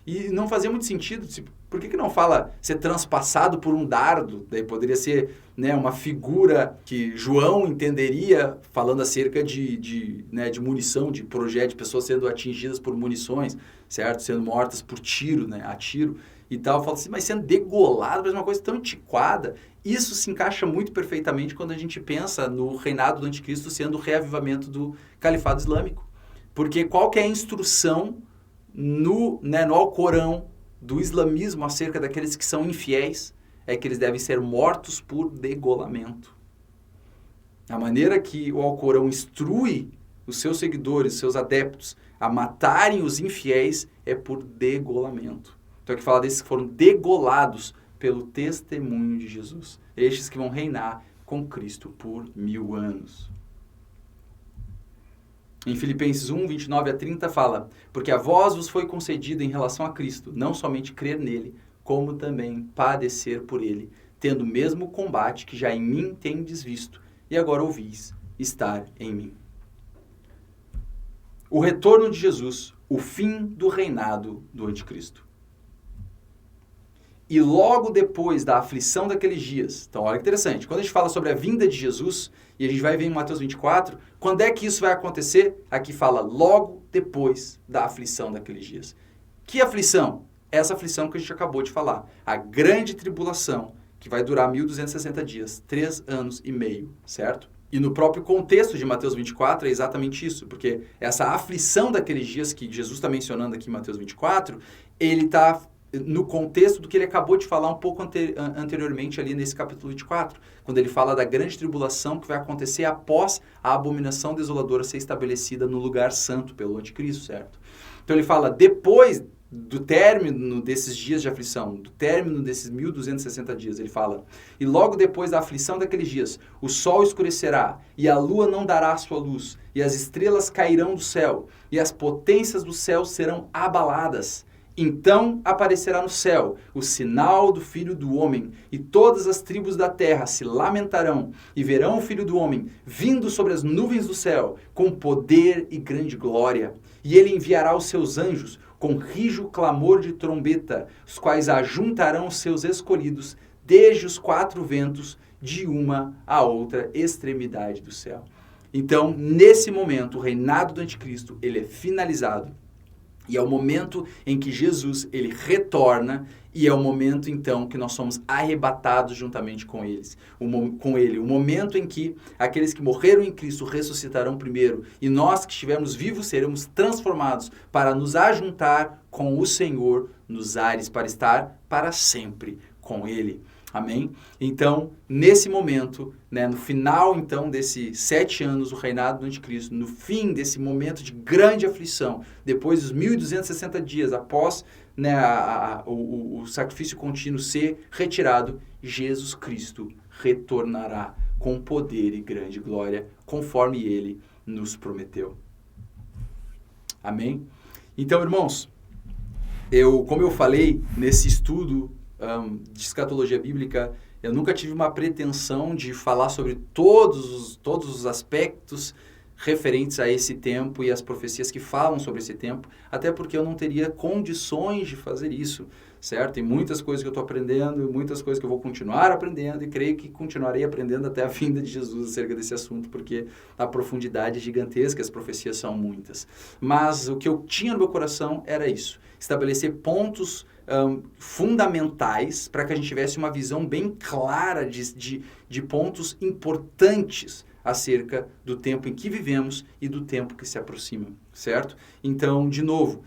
E não fazia muito sentido. Por que não fala ser transpassado por um dardo? Daí poderia ser, né, uma figura que João entenderia falando acerca de munição, de projétil, de pessoas sendo atingidas por munições, certo? Sendo mortas por tiro, né, a tiro e tal. Fala assim, mas sendo degolado, mas uma coisa tão antiquada. Isso se encaixa muito perfeitamente quando a gente pensa no reinado do anticristo sendo o reavivamento do califado islâmico. Porque qual que é a instrução no Alcorão do islamismo acerca daqueles que são infiéis? É que eles devem ser mortos por degolamento. A maneira que o Alcorão instrui os seus seguidores, os seus adeptos, a matarem os infiéis é por degolamento. Então aqui fala desses que foram degolados pelo testemunho de Jesus. Estes que vão reinar com Cristo por 1000 anos. Em Filipenses 1, 29 a 30 fala: porque a vós vos foi concedido em relação a Cristo, não somente crer nele, como também padecer por ele, tendo o mesmo combate que já em mim tendes visto, e agora ouvis estar em mim. O retorno de Jesus, o fim do reinado do anticristo. E logo depois da aflição daqueles dias, então olha que interessante, quando a gente fala sobre a vinda de Jesus, e a gente vai ver em Mateus 24, quando é que isso vai acontecer? Aqui fala logo depois da aflição daqueles dias. Que aflição? Essa aflição que a gente acabou de falar, a grande tribulação, que vai durar 1260 dias, 3 anos e meio, certo? E no próprio contexto de Mateus 24 é exatamente isso, porque essa aflição daqueles dias que Jesus está mencionando aqui em Mateus 24, ele está no contexto do que ele acabou de falar um pouco anteriormente ali nesse capítulo 24, quando ele fala da grande tribulação que vai acontecer após a abominação desoladora ser estabelecida no lugar santo pelo anticristo, certo? Então ele fala, depois do término desses dias de aflição, do término desses 1260 dias, ele fala, e logo depois da aflição daqueles dias, o sol escurecerá, e a lua não dará a sua luz, e as estrelas cairão do céu, e as potências do céu serão abaladas. Então aparecerá no céu o sinal do Filho do Homem, e todas as tribos da terra se lamentarão, e verão o Filho do Homem vindo sobre as nuvens do céu, com poder e grande glória. E ele enviará os seus anjos com rijo clamor de trombeta, os quais ajuntarão os seus escolhidos desde os 4 ventos, de uma a outra extremidade do céu. Então, nesse momento, o reinado do anticristo, ele é finalizado. E é o momento em que Jesus, ele retorna, e é o momento, então, que nós somos arrebatados juntamente com ele. O momento em que aqueles que morreram em Cristo ressuscitarão primeiro, e nós que estivermos vivos seremos transformados para nos ajuntar com o Senhor nos ares, para estar para sempre com ele. Amém? Então, nesse momento, né, no final então desses 7 anos do reinado do anticristo, no fim desse momento de grande aflição, depois dos 1.260 dias após, né, o sacrifício contínuo ser retirado, Jesus Cristo retornará com poder e grande glória, conforme ele nos prometeu. Amém? Então, irmãos, como eu falei nesse estudo de escatologia bíblica, eu nunca tive uma pretensão de falar sobre todos os aspectos referentes a esse tempo e as profecias que falam sobre esse tempo, até porque eu não teria condições de fazer isso, certo? Tem muitas coisas que eu estou aprendendo, muitas coisas que eu vou continuar aprendendo e creio que continuarei aprendendo até a vinda de Jesus acerca desse assunto, porque a profundidade é gigantesca, as profecias são muitas. Mas o que eu tinha no meu coração era isso, estabelecer pontos fundamentais para que a gente tivesse uma visão bem clara de pontos importantes acerca do tempo em que vivemos e do tempo que se aproxima, certo? Então, de novo,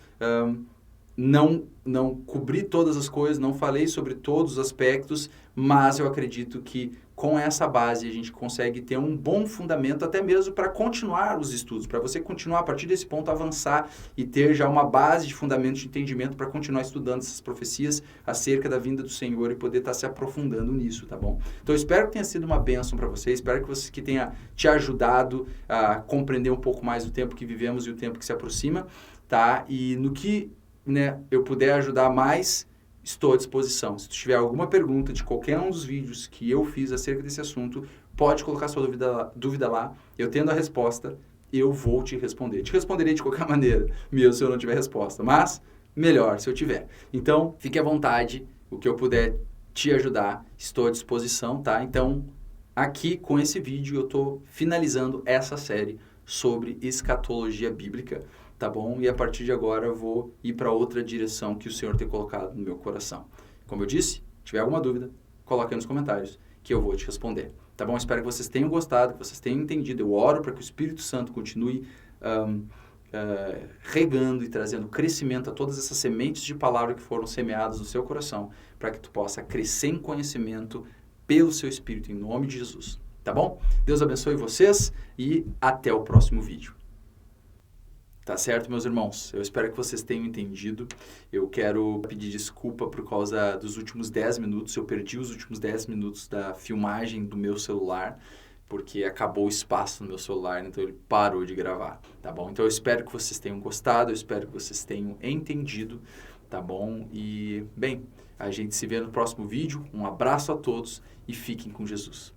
não cobri todas as coisas, não falei sobre todos os aspectos, mas eu acredito que com essa base a gente consegue ter um bom fundamento até mesmo para continuar os estudos, para você continuar a partir desse ponto, avançar e ter já uma base de fundamento de entendimento para continuar estudando essas profecias acerca da vinda do Senhor e poder estar se aprofundando nisso, tá bom? Então eu espero que tenha sido uma bênção para você, espero que tenha te ajudado a compreender um pouco mais o tempo que vivemos e o tempo que se aproxima, tá? E no que, né, eu puder ajudar mais, estou à disposição. Se tu tiver alguma pergunta de qualquer um dos vídeos que eu fiz acerca desse assunto, pode colocar sua dúvida lá. Eu tendo a resposta, eu vou te responder. Te responderei de qualquer maneira, mesmo se eu não tiver resposta. Mas, melhor se eu tiver. Então, fique à vontade. O que eu puder te ajudar, estou à disposição, tá? Então, aqui com esse vídeo, eu estou finalizando essa série sobre escatologia bíblica. Tá bom? E a partir de agora eu vou ir para outra direção que o Senhor tem colocado no meu coração. Como eu disse, se tiver alguma dúvida, coloque aí nos comentários que eu vou te responder. Tá bom? Espero que vocês tenham gostado, que vocês tenham entendido. Eu oro para que o Espírito Santo continue regando e trazendo crescimento a todas essas sementes de palavra que foram semeadas no seu coração, para que tu possa crescer em conhecimento pelo seu Espírito, em nome de Jesus. Tá bom? Deus abençoe vocês e até o próximo vídeo. Tá certo, meus irmãos? Eu espero que vocês tenham entendido. Eu quero pedir desculpa por causa dos últimos 10 minutos. Eu perdi os últimos 10 minutos da filmagem do meu celular, porque acabou o espaço no meu celular, então ele parou de gravar, tá bom? Então eu espero que vocês tenham gostado, eu espero que vocês tenham entendido, tá bom? E, bem, a gente se vê no próximo vídeo. Um abraço a todos e fiquem com Jesus.